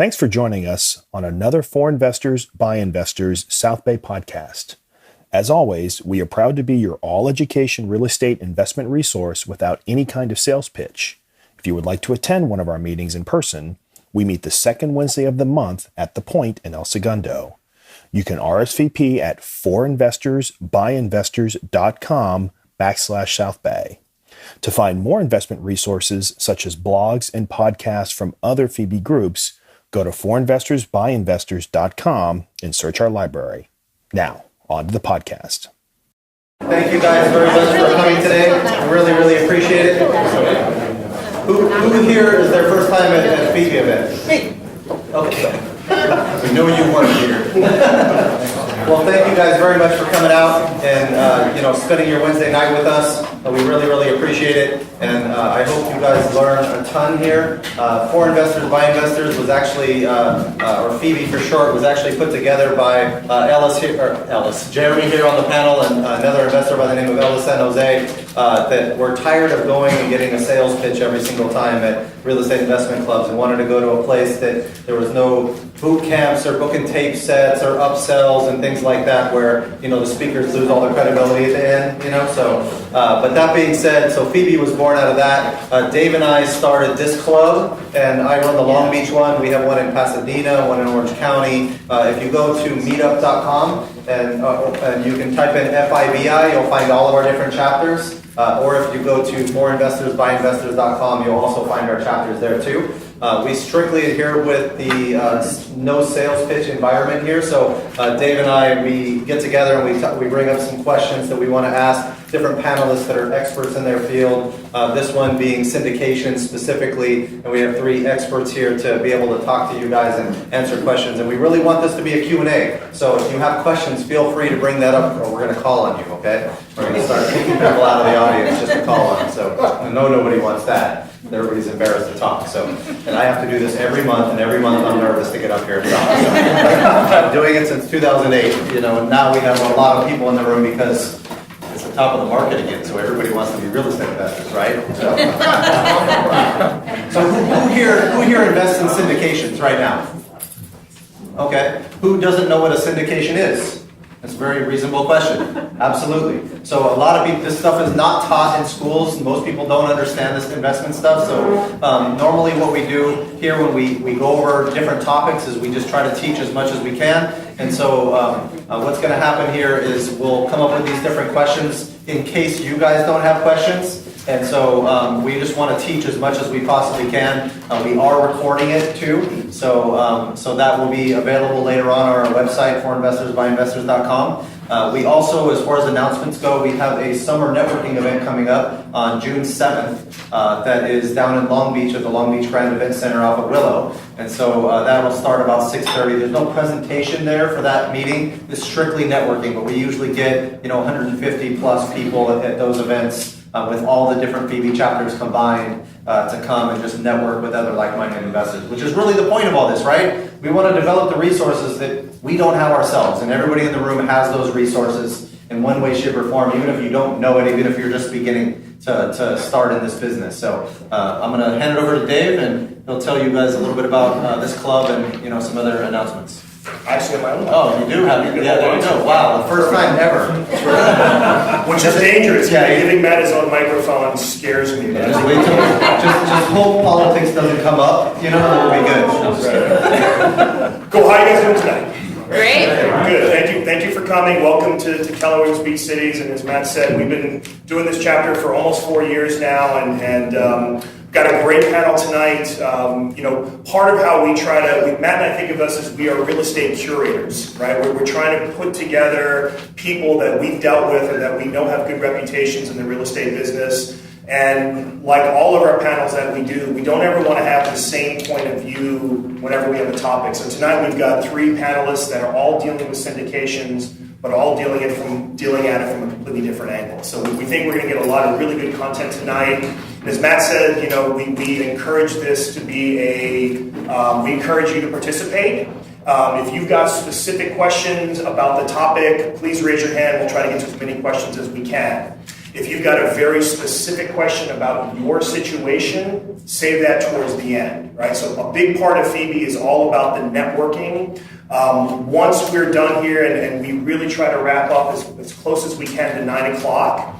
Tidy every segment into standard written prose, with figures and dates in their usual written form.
Thanks for joining us on another For Investors by Investors South Bay podcast. As always, we are proud to be your all-education real estate investment resource without any kind of sales pitch. If you would like to attend one of our meetings in person, we meet the second Wednesday of the month at The Point in El Segundo. You can RSVP at forinvestorsbyinvestors.com/South Bay. To find more investment resources such as blogs and podcasts from other FIBI groups, go to forinvestorsbyinvestors.com and search our library. Now, on to the podcast. Thank you guys very much for coming today. I really, really appreciate it. Who here is their first time at FIBI event? Me. Okay. We know you weren't here. Well, thank you guys very much for coming out and spending your Wednesday night with us. We really, really appreciate it, and I hope you guys learn a ton here. For Investors by Investors was actually, or FIBI for short, was actually put together by Jeremy here on the panel, and another investor by the name of Ellis San Jose. That we're tired of going and getting a sales pitch every single time at real estate investment clubs, and wanted to go to a place that there was no boot camps or book and tape sets or upsells and things like that, where the speakers lose all their credibility at the end. But that being said, so FIBI was born out of that. Dave and I started this club, and I run the Long Beach one. We have one in Pasadena, one in Orange County. If you go to meetup.com and you can type in FIBI, you'll find all of our different chapters. Or if you go to forinvestorsbyinvestors.com, you'll also find our chapters there too. We strictly adhere with the no sales pitch environment here. So Dave and I, we get together and we bring up some questions that we want to ask different panelists that are experts in their field. This one being syndication specifically, and we have 3 experts here to be able to talk to you guys and answer questions. And we really want this to be a Q&A. So if you have questions, feel free to bring that up, or we're going to call on you, okay? We're going to start kicking people out of the audience just to call on. So I know nobody wants that. Everybody's embarrassed to talk. So, and I have to do this every month, and every month I'm nervous to get up here and talk. So, I'm doing it since 2008, and now we have a lot of people in the room because it's the top of the market again, so everybody wants to be real estate investors, right? So who here invests in syndications right now? Okay. Who doesn't know what a syndication is? That's a very reasonable question. Absolutely. So a lot of people, this stuff is not taught in schools. Most people don't understand this investment stuff. So normally what we do here when we go over different topics is we just try to teach as much as we can. And so what's going to happen here is we'll come up with these different questions in case you guys don't have questions. And so we just want to teach as much as we possibly can. We are recording it too, so that will be available later on our website, forinvestorsbyinvestors.com. We also, as far as announcements go, we have a summer networking event coming up on June 7th that is down in Long Beach at the Long Beach Grand Event Center off of Willow. And so that will start about 6:30. There's no presentation there for that meeting. It's strictly networking, but we usually get 150 plus people at those events. With all the different FIBI chapters combined to come and just network with other like-minded investors, which is really the point of all this, right? We want to develop the resources that we don't have ourselves, and everybody in the room has those resources in one way, shape, or form, even if you don't know it, even if you're just beginning to start in this business. So I'm going to hand it over to Dave, and he'll tell you guys a little bit about this club and some other announcements. I actually have my own. Oh, you do have it? Yeah, there you go. Wow, the first time ever. Which is dangerous. Yeah, giving Matt his own microphone scares me. Just wait till, just hope politics doesn't come up. It'll be good. Cool. How are you guys doing tonight? Great. Good. Thank you for coming. Welcome to Keller Williams Beach Cities. And as Matt said, we've been doing this chapter for almost 4 years now, and got a great panel tonight. Part of how Matt and I think of us as we are real estate curators, right? We're trying to put together people that we've dealt with and that we know have good reputations in the real estate business. And like all of our panels that we do, we don't ever want to have the same point of view whenever we have a topic. So tonight we've got 3 panelists that are all dealing with syndications, but all dealing at it from a completely different angle. So we think we're going to get a lot of really good content tonight. As Matt said, we encourage this to be we encourage you to participate. If you've got specific questions about the topic, please raise your hand. We'll try to get to as many questions as we can. If you've got a very specific question about your situation, save that towards the end, right? So a big part of FIBI is all about the networking. Once we're done here, and we really try to wrap up as close as we can to 9 o'clock,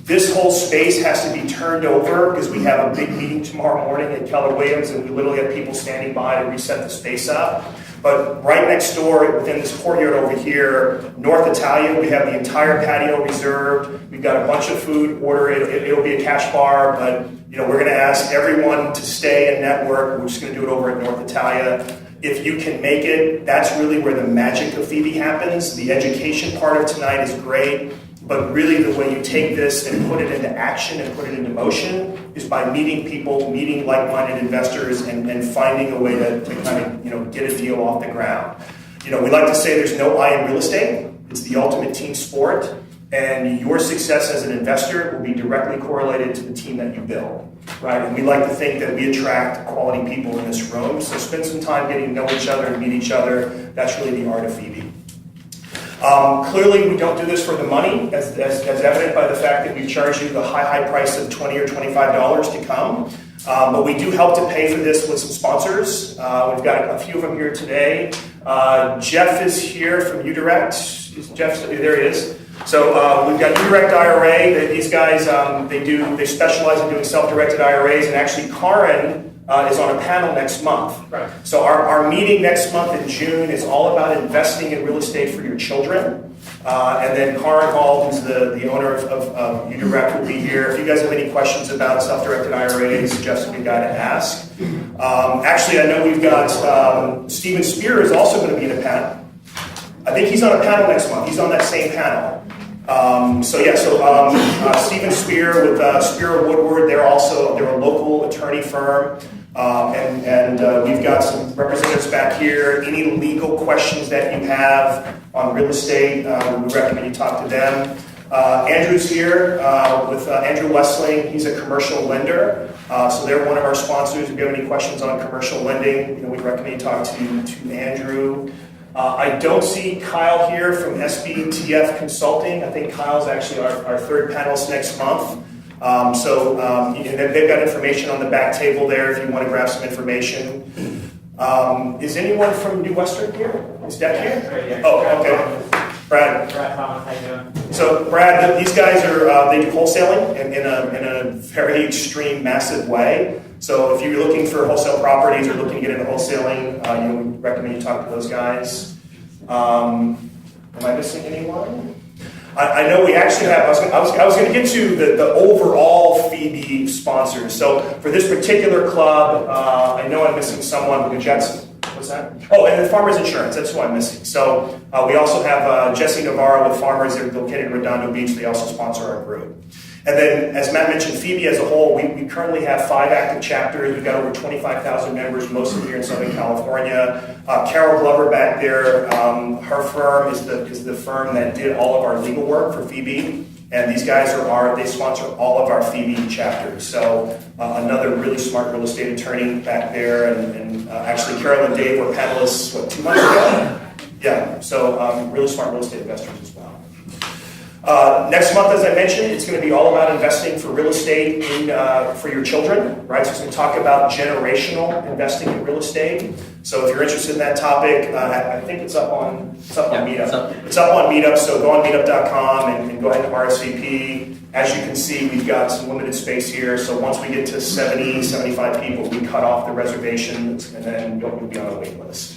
this whole space has to be turned over because we have a big meeting tomorrow morning at Keller Williams, and we literally have people standing by to reset the space up. But right next door, within this courtyard over here, North Italia, we have the entire patio reserved. We've got a bunch of food ordered. It'll be a cash bar, but we're going to ask everyone to stay and network. We're just going to do it over at North Italia. If you can make it, that's really where the magic of FIBI happens. The education part of tonight is great. But really the way you take this and put it into action and put it into motion is by meeting people, meeting like-minded investors, and finding a way to kind of get a deal off the ground. We like to say there's no I in real estate. It's the ultimate team sport. And your success as an investor will be directly correlated to the team that you build, right? And we like to think that we attract quality people in this room. So spend some time getting to know each other and meet each other. That's really the art of FIBI. Clearly, we don't do this for the money, as evident by the fact that we charge you the high price of $20 or $25 to come. But we do help to pay for this with some sponsors. We've got a few of them here today. Jeff is here from UDirect. There he is. So we've got UDirect IRA. These guys, they specialize in doing self-directed IRAs, and actually Karin is on a panel next month. Right. So our meeting next month in June is all about investing in real estate for your children. And then Karin Hall, who's the owner of UDirect, will be here. If you guys have any questions about self-directed IRAs, Jeff's a good guy to ask. Actually, I know we've got Steven Spear is also going to be in a panel. I think he's on a panel next month. He's on that same panel. Steven Spear with Spear Woodward, they're a local attorney firm. We've got some representatives back here. Any legal questions that you have on real estate, we recommend you talk to them. Andrew's here with Andrew Westling. He's a commercial lender. So they're one of our sponsors. If you have any questions on commercial lending, we recommend you talk to Andrew. I don't see Kyle here from SBTF Consulting. I think Kyle's actually our third panelist next month. They've got information on the back table there if you want to grab some information. Is anyone from New Western here? Is Deck here? Oh, okay. Brad. Thomas, how you doing? So Brad, these guys they do wholesaling in a very extreme, massive way. So if you're looking for wholesale properties or looking to get into wholesaling, we recommend you talk to those guys. Am I missing anyone? I know we actually have, I was going to get to the overall FIBI sponsors. So for this particular club, I know I'm missing someone, but what's that? Oh, and the Farmers Insurance, that's who I'm missing. So we also have Jesse Navarro with Farmers. They're located in Redondo Beach. They also sponsor our group. And then, as Matt mentioned, FIBI as a whole, we currently have 5 active chapters. We've got over 25,000 members, most of them here in Southern California. Carol Glover back there, her firm is the firm that did all of our legal work for FIBI. And these guys they sponsor all of our FIBI chapters. So another really smart real estate attorney back there. And actually, Carol and Dave were panelists, 2 months ago? Yeah, so really smart real estate investors as well. Next month, as I mentioned, it's going to be all about investing for real estate for your children, right? So it's going to talk about generational investing in real estate. So if you're interested in that topic, I think it's up on Meetup. It's up on Meetup, so go on meetup.com and go ahead and RSVP. As you can see, we've got some limited space here. So once we get to 70, 75 people, we cut off the reservations, and then we'll be on a wait list.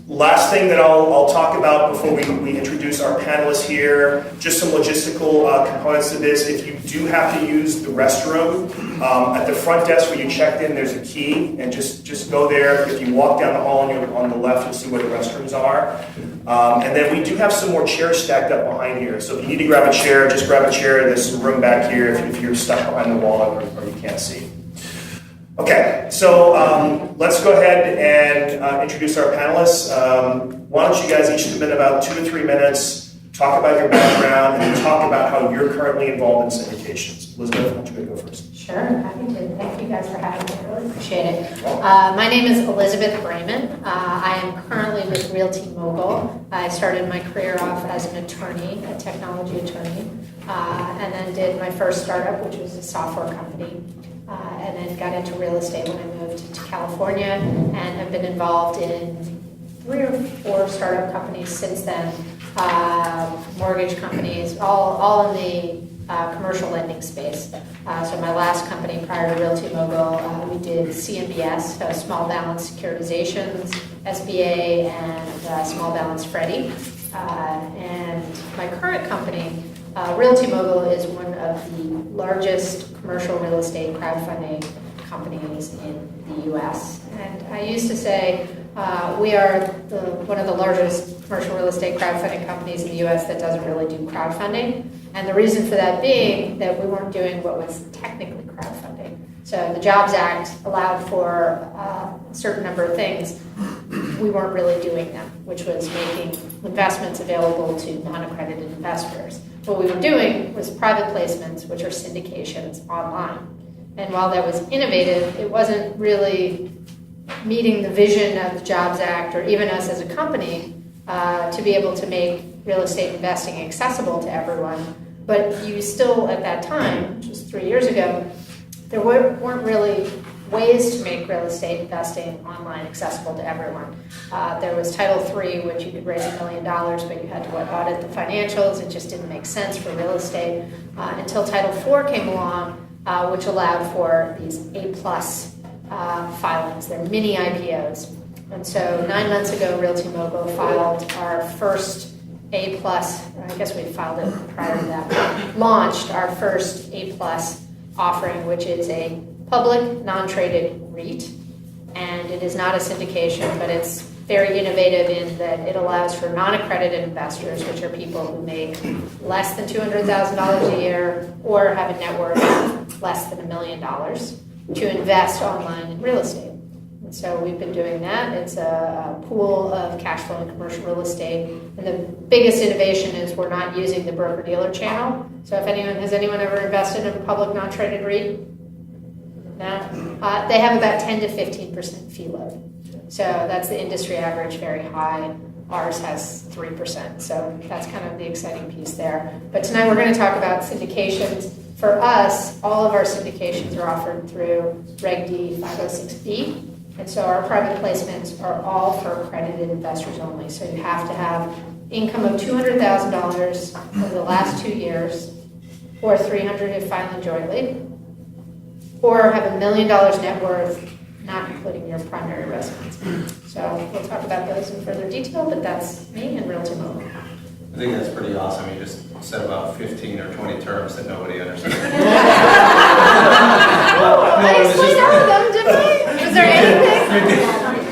Last thing that I'll talk about before we introduce our panelists here, just some logistical components to this. If you do have to use the restroom, at the front desk where you checked in, there's a key, and just go there. If you walk down the hall on the left, you'll see where the restrooms are. And then we do have some more chairs stacked up behind here. So if you need to grab a chair, just grab a chair. There's some room back here if you're stuck behind the wall or you can't see. Okay, so let's go ahead and introduce our panelists. Why don't you guys each spend about 2 to 3 minutes, talk about your background, and talk about how you're currently involved in syndications. Elizabeth, why don't you go first? Sure, happy to. Thank you guys for having me. I really appreciate it. My name is Elizabeth Brayman. I am currently with Realty Mogul. I started my career off as an attorney, a technology attorney, and then did my first startup, which was a software company, and then got into real estate when I moved to California, and have been involved in 3 or 4 startup companies since then, mortgage companies, all in the commercial lending space. So my last company prior to Realty Mogul, we did CMBS, so small balance securitizations, SBA, and small balance Freddie. And my current company, Realty Mogul, is one of the largest commercial real estate crowdfunding companies in the U.S. And I used to say we are one of the largest commercial real estate crowdfunding companies in the U.S. that doesn't really do crowdfunding. And the reason for that being that we weren't doing what was technically crowdfunding. So the Jobs Act allowed for a certain number of things. We weren't really doing them, which was making investments available to non-accredited investors. What we were doing was private placements, which are syndications online. And while that was innovative, it wasn't really meeting the vision of the Jobs Act or even us as a company to be able to make real estate investing accessible to everyone. But you still, at that time, which was 3 years ago, there weren't really ways to make real estate investing online accessible to everyone. There was Title III, which you could raise $1 million, but you had to audit the financials. It just didn't make sense for real estate until Title IV came along, which allowed for these A-plus filings. They're mini IPOs. And so 9 months ago, Realty Mogul filed our first A-plus, I guess we filed it prior to that, launched our first A-plus offering, which is a public non-traded REIT. And it is not a syndication, but it's very innovative in that it allows for non-accredited investors, which are people who make less than $200,000 a year or have a net worth of less than $1 million, to invest online in real estate. And so we've been doing that. It's a pool of cash flowing commercial real estate. And the biggest innovation is we're not using the broker-dealer channel. So if has anyone ever invested in a public non-traded REIT? No? They have about 10 to 15% fee load. So that's the industry average, very high. Ours has 3%. So that's kind of the exciting piece there. But tonight we're going to talk about syndications. For us, all of our syndications are offered through Reg D 506B. And so our private placements are all for accredited investors only. So you have to have income of $200,000 over the last 2 years, or $300,000 if filing jointly, or have $1 million net worth, not including your primary residence. So we'll talk about those in further detail, but that's me and Realty Mogul. I think that's pretty awesome. You just said about 15 or 20 terms that nobody understands. I explained all of them, didn't I? Was there anything?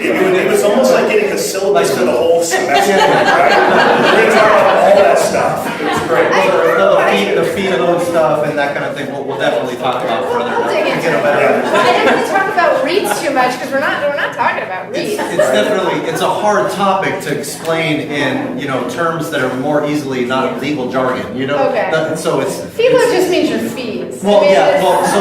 It was almost like getting the syllabus for the whole semester, right? We're going to talk about all that stuff. It was great. The fee load stuff and that kind of thing, we'll definitely talk about further. We'll dig into it. I didn't want to talk about REITs too much because we're not talking about REITs. It's a hard topic to explain in terms that are more easily not legal jargon. Okay. So it's fee load just means your fees. Well, yeah. Well, so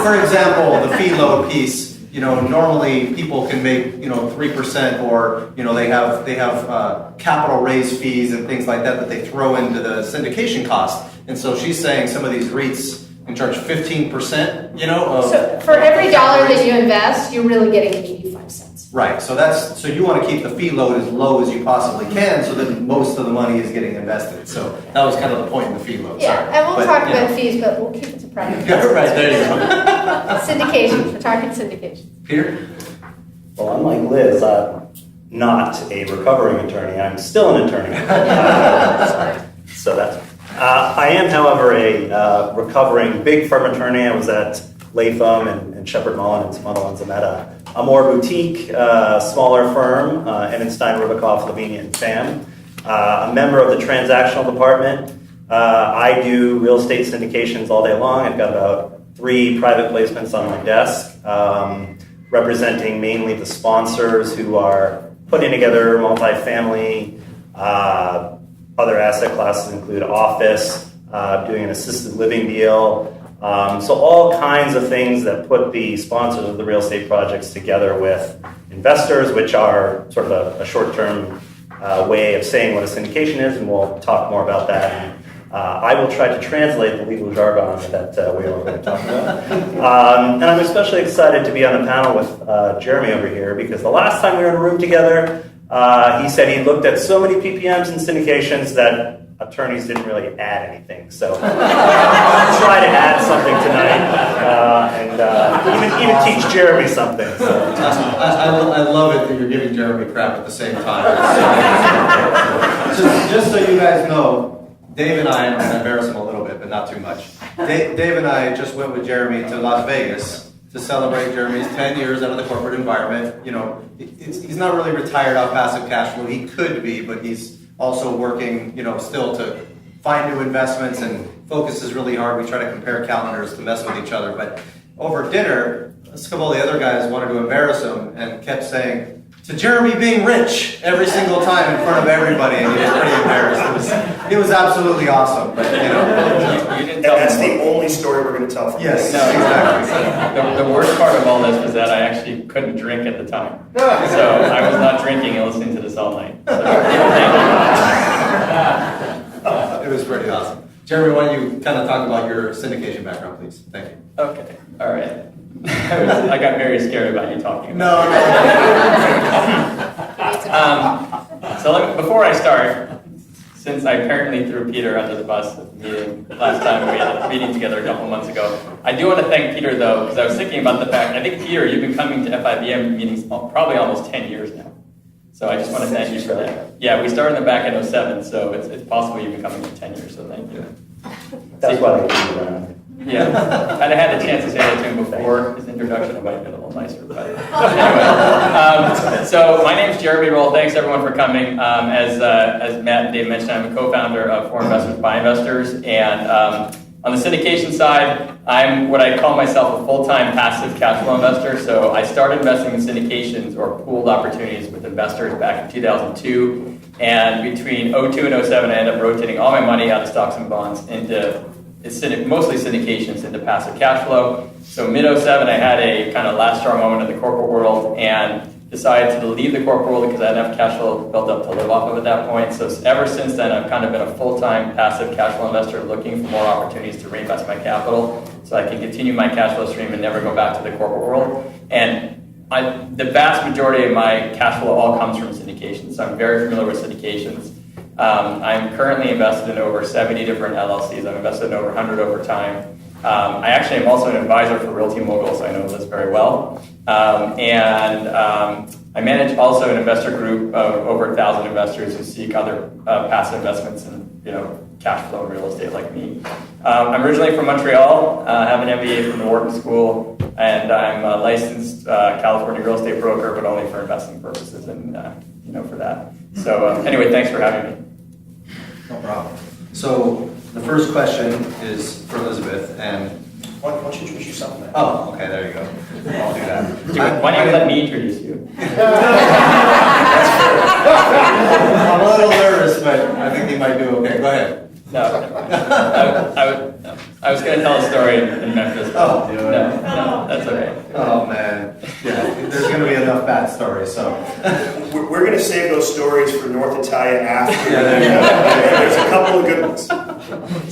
for example, the fee load piece. Normally people can make 3%, or they have capital raise fees and things like that they throw into the syndication cost. And so she's saying some of these REITs can charge 15%. So for every dollar that you invest, you're really getting 85 cents. Right. So you want to keep the fee load as low as you possibly can, so that most of the money is getting invested. So that was kind of the point of the fee load. Yeah, and we'll talk about fees, but we'll keep it to private. Right there you go. Syndications. We're talking syndications. Peter? Well, unlike Liz, I'm not a recovering attorney. I'm still an attorney. So that's. I am, however, a recovering big firm attorney. I was at Latham and Shepherd Mullen and some other ones. I'm at a more boutique, smaller firm, Enenstein, Rubikoff, Lavinia, and Pham. A member of the transactional department. I do real estate syndications all day long. I've got about 3 private placements on my desk, representing mainly the sponsors who are putting together multifamily. Other asset classes include office, doing an assisted living deal, So all kinds of things that put the sponsors of the real estate projects together with investors, which are sort of a short-term way of saying what a syndication is, and we'll talk more about that. And, I will try to translate the legal jargon that we are going to talk about. And I'm especially excited to be on a panel with Jeremy over here, because the last time we were in a room together, he said he looked at so many PPMs and syndications that attorneys didn't really add anything. So I'll try to add something tonight and even teach Jeremy something. So. I love it that you're giving Jeremy crap at the same time. Just so you guys know, Dave and I, I'm going to embarrass him a little bit, but not too much. Dave and I just went with Jeremy to Las Vegas to celebrate Jeremy's 10 years out of the corporate environment. You know, he's not really retired off passive cash flow. He could be, but he's also working, you know, still to find new investments and focuses really hard. We try to compare calendars to mess with each other. But over dinner, a couple of the other guys wanted to embarrass him and kept saying, to Jeremy being rich every single time in front of everybody, and he was pretty embarrassed. It was absolutely awesome, but you know. And that's the only story we're going to tell. Yes, no, exactly. The worst part of all this was that I actually couldn't drink at the time. So I was not drinking and listening to this all night. So, It was pretty awesome. Jeremy, why don't you kind of talk about your syndication background, please? Thank you. okay, all right. I got very scared about you talking about it. So before I start, since I apparently threw Peter under the bus at the meeting last time we had a meeting together a couple months ago, I do want to thank Peter though, because I was thinking about the fact, I think Peter, you've been coming to FIBM meetings probably almost 10 years now. So I just want to thank you for that. Yeah, we started in the back in 07, so it's possible you've been coming for 10 years, so thank you. That's why they keep you around. Yeah, I'd have had the chance to say that to him before his introduction. It might have been a little nicer, but anyway. So my name's Jeremy Roll. Thanks everyone for coming. As Matt and Dave mentioned, I'm a co-founder of For Investors by Investors, and on the syndication side, I'm what I call myself a full-time passive cash flow investor. So I started investing in syndications or pooled opportunities with investors back in 2002, and between 02 and 07, I ended up rotating all my money out of stocks and bonds into mostly syndications into passive cash flow. So mid-07, I had a kind of last straw moment in the corporate world and decided to leave the corporate world because I had enough cash flow built up to live off of at that point. So ever since then, I've kind of been a full-time passive cash flow investor looking for more opportunities to reinvest my capital so I can continue my cash flow stream and never go back to the corporate world. And the vast majority of my cash flow all comes from syndications. So I'm very familiar with syndications. I'm currently invested in over 70 different LLCs. I've invested in over 100 over time. I actually am also an advisor for Realty Mogul, so I know this very well. I manage also an investor group of over 1,000 investors who seek other passive investments in cash flow and real estate like me. I'm originally from Montreal. I have an MBA from the Wharton School, and I'm a licensed California real estate broker, but only for investing purposes and for that. So anyway, thanks for having me. No problem. So the first question is for Elizabeth, and Why don't you introduce yourself, man? oh, okay, there you go. I'll do that. Why don't you let me introduce you? I'm a little nervous, but I think he might do okay. Go ahead. No, I was going to tell a story in Memphis. Oh, no, that's okay. Oh man, yeah. There's going to be enough bad stories, so. We're going to save those stories for North Italia after. Yeah, there you go. There's a couple of good ones.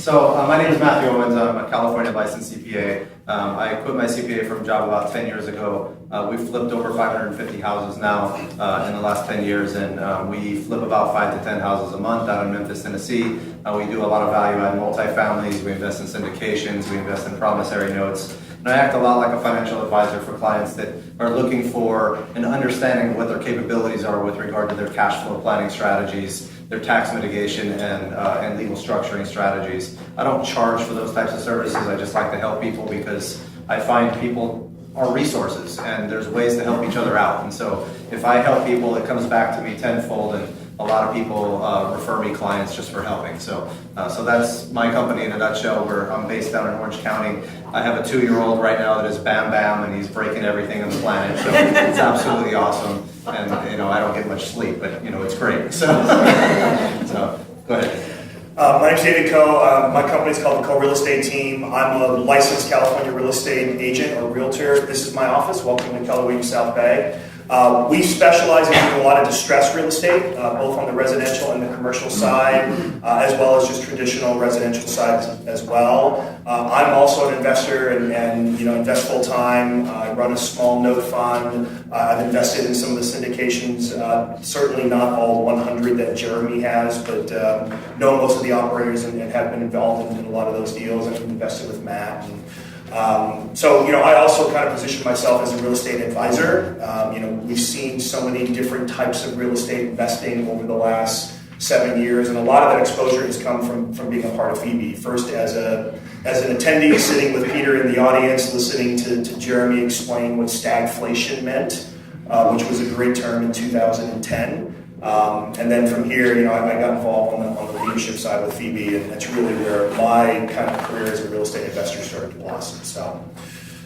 So my name is Matthew Owens. I'm a California licensed CPA. I quit my CPA from job about 10 years ago. We've flipped over 550 houses now in the last 10 years, and we flip about 5 to 10 houses a month out in Memphis, Tennessee. We do a lot of value-add multifamilies. We invest in syndications. We invest in promissory notes. And I act a lot like a financial advisor for clients that are looking for an understanding of what their capabilities are with regard to their cash flow planning strategies, their tax mitigation, and legal structuring strategies. I don't charge for those types of services. I just like to help people because I find people are resources and there's ways to help each other out. And so if I help people, it comes back to me tenfold, and a lot of people refer me clients just for helping. So that's my company in a nutshell. I'm based down in Orange County. I have a 2-year-old right now that is Bam Bam, and he's breaking everything on the planet. So it's absolutely awesome. And I don't get much sleep, but it's great. So go ahead. My name's David Coe. My company's called the Coe Real Estate Team. I'm a licensed California real estate agent or realtor. This is my office. Welcome to FIBI South Bay. We specialize in doing a lot of distressed real estate, both on the residential and the commercial side, as well as just traditional residential sides as well. I'm also an investor and invest full time. I run a small note fund. I've invested in some of the syndications, certainly not all 100 that Jeremy has, but know most of the operators and have been involved in a lot of those deals. I've invested with Matt. I also kind of position myself as a real estate advisor. We've seen so many different types of real estate investing over the last 7 years, and a lot of that exposure has come from being a part of FIBI. First as an attendee sitting with Peter in the audience, listening to Jeremy explain what stagflation meant, which was a great term in 2010. And then from here, I got involved on the leadership side with FIBI, and that's really where my kind of career as a real estate investor started to blossom.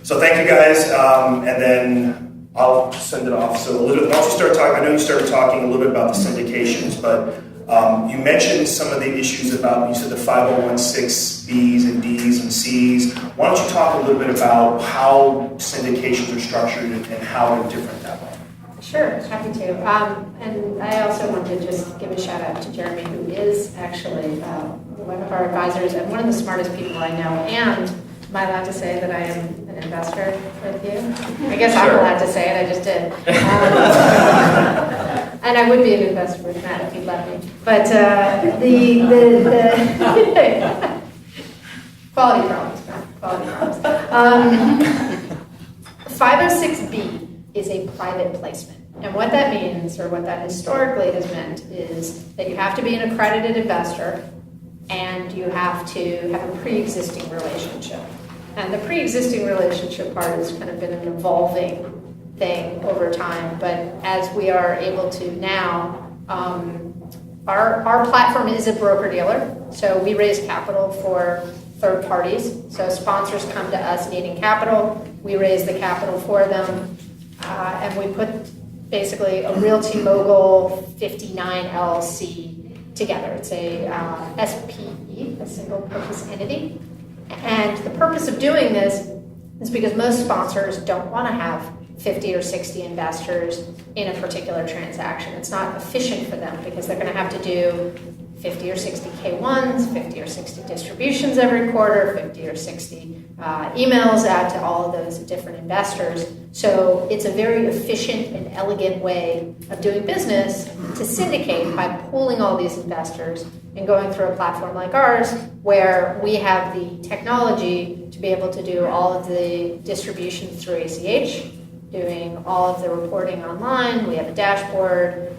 So thank you guys, and then I'll send it off. So Elizabeth, once you start talking, I know you started talking a little bit about the syndications, but you mentioned some of the issues about, you said the 5016Bs and Ds and Cs. Why don't you talk a little bit about how syndications are structured and how they're different that way? Sure, happy to. And I also want to just give a shout out to Jeremy, who is actually one of our advisors and one of the smartest people I know. And am I allowed to say that I am an investor with you? I guess I'm allowed to say it, I just did. And I would be an investor with Matt if he'd let me. But the quality problems, Matt, quality problems. 506B is a private placement. And what that means, or what that historically has meant, is that you have to be an accredited investor and you have to have a pre-existing relationship. And the pre-existing relationship part has kind of been an evolving thing over time, but as we are able to now, our platform is a broker-dealer, so we raise capital for third parties. So sponsors come to us needing capital, we raise the capital for them, and we put basically a Realty Mogul 59 LLC together. It's a SPE, a single purpose entity. And the purpose of doing this is because most sponsors don't want to have 50 or 60 investors in a particular transaction. It's not efficient for them because they're going to have to do 50 or 60 K1s, 50 or 60 distributions every quarter, 50 or 60 emails out to all of those different investors. So it's a very efficient and elegant way of doing business to syndicate by pooling all these investors and going through a platform like ours where we have the technology to be able to do all of the distributions through ACH, doing all of the reporting online, we have a dashboard,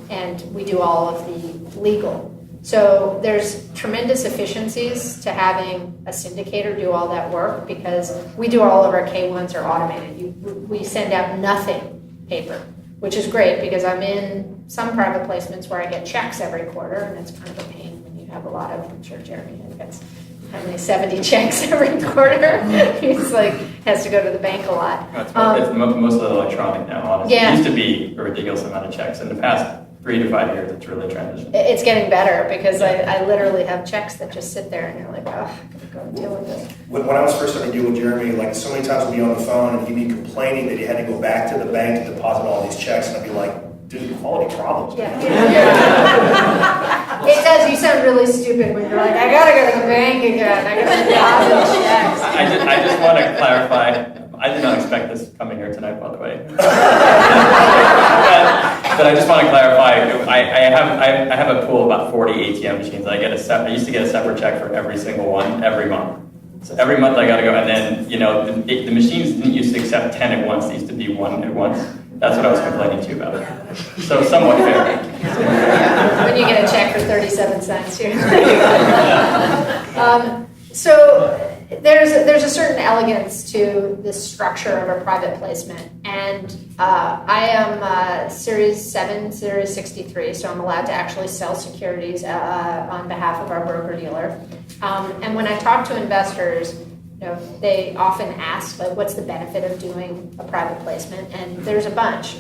and we do all of the legal. So there's tremendous efficiencies to having a syndicator do all that work because we do all of our K1s are automated. We send out nothing paper, which is great because I'm in some private placements where I get checks every quarter, and it's kind of a pain when you have a lot of, I'm sure Jeremy gets how many 70 checks every quarter. He's like, has to go to the bank a lot. It's mostly electronic now, honestly. Yeah. It used to be a ridiculous amount of checks. In the past 3 to 5 years, it's really transitioned. It's getting better because I literally have checks that just sit there and you're like, oh, I'm going to go and deal with this. When I was first starting to deal with Jeremy, like so many times we'd be on the phone and he'd be complaining that he had to go back to the bank to deposit all these checks, and I'd be like, dude, quality problems. Yeah. It does. You sound really stupid when you're like, I gotta go to the bank again. I gotta deposit checks. I just want to clarify. I did not expect this coming here tonight, by the way. but I just want to clarify. I have a pool of about 40 ATM machines. I used to get a separate check for every single one every month. So every month I got to go, and then the machines didn't used to accept 10 at once. They used to be 1 at once. That's what I was complaining to you about. So somewhat fair. When you get a check for 37 cents, you're so there's a certain elegance to the structure of a private placement, and I am Series 7, Series 63, so I'm allowed to actually sell securities on behalf of our broker-dealer. And when I talk to investors, they often ask, like, what's the benefit of doing a private placement? And there's a bunch.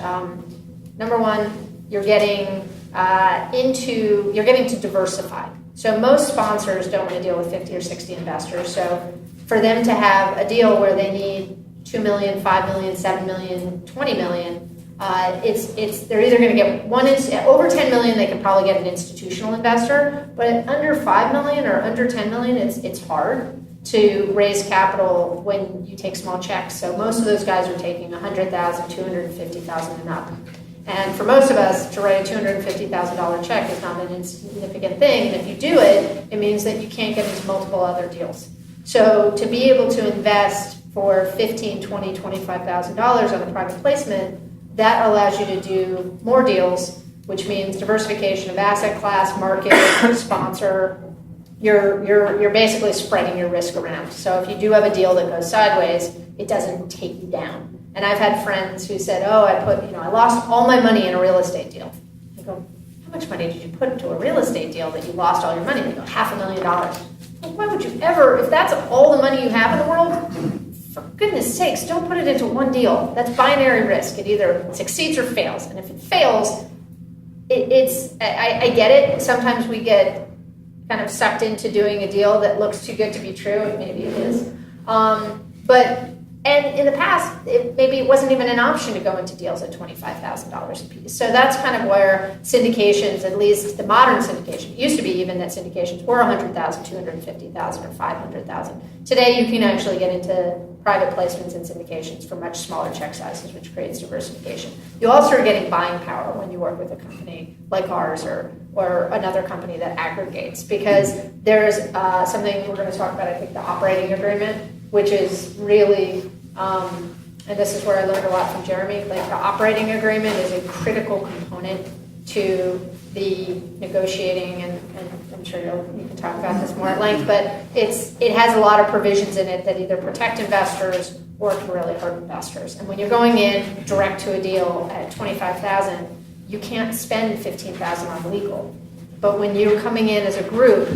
Number one, you're getting to diversify. So most sponsors don't want to deal with 50 or 60 investors. So for them to have a deal where they need 2 million, 5 million, 7 million, 20 million, they're either going to get over 10 million, they can probably get an institutional investor, but under 5 million or under 10 million, it's hard to raise capital when you take small checks. So most of those guys are taking 100,000, 250,000 and up. And for most of us, to write a $250,000 check is not an insignificant thing. And if you do it, it means that you can't get into multiple other deals. So to be able to invest for $15,000, $20,000, $25,000 on a private placement, that allows you to do more deals, which means diversification of asset class, market, sponsor. You're basically spreading your risk around. So if you do have a deal that goes sideways, it doesn't take you down. And I've had friends who said, "Oh, I lost all my money in a real estate deal." I go, "How much money did you put into a real estate deal that you lost all your money?" They go, $500,000. Well, why would you ever, if that's all the money you have in the world, for goodness sakes, don't put it into one deal. That's binary risk. It either succeeds or fails. And if it fails, I get it. Sometimes we get kind of sucked into doing a deal that looks too good to be true, and maybe it is. And in the past, maybe it wasn't even an option to go into deals at $25,000 a piece. So that's kind of where syndications, at least the modern syndication, it used to be even that syndications were $100,000, $250,000, or $500,000. Today, you can actually get into private placements and syndications for much smaller check sizes, which creates diversification. You also are getting buying power when you work with a company like ours or another company that aggregates, because there's something we're going to talk about, I think, the operating agreement, which is really, and this is where I learned a lot from Jeremy, like the operating agreement is a critical component to the negotiating, and I'm sure you can talk about this more at length, but it has a lot of provisions in it that either protect investors or can really hurt investors. And when you're going in direct to a deal at $25,000, you can't spend $15,000 on legal. But when you're coming in as a group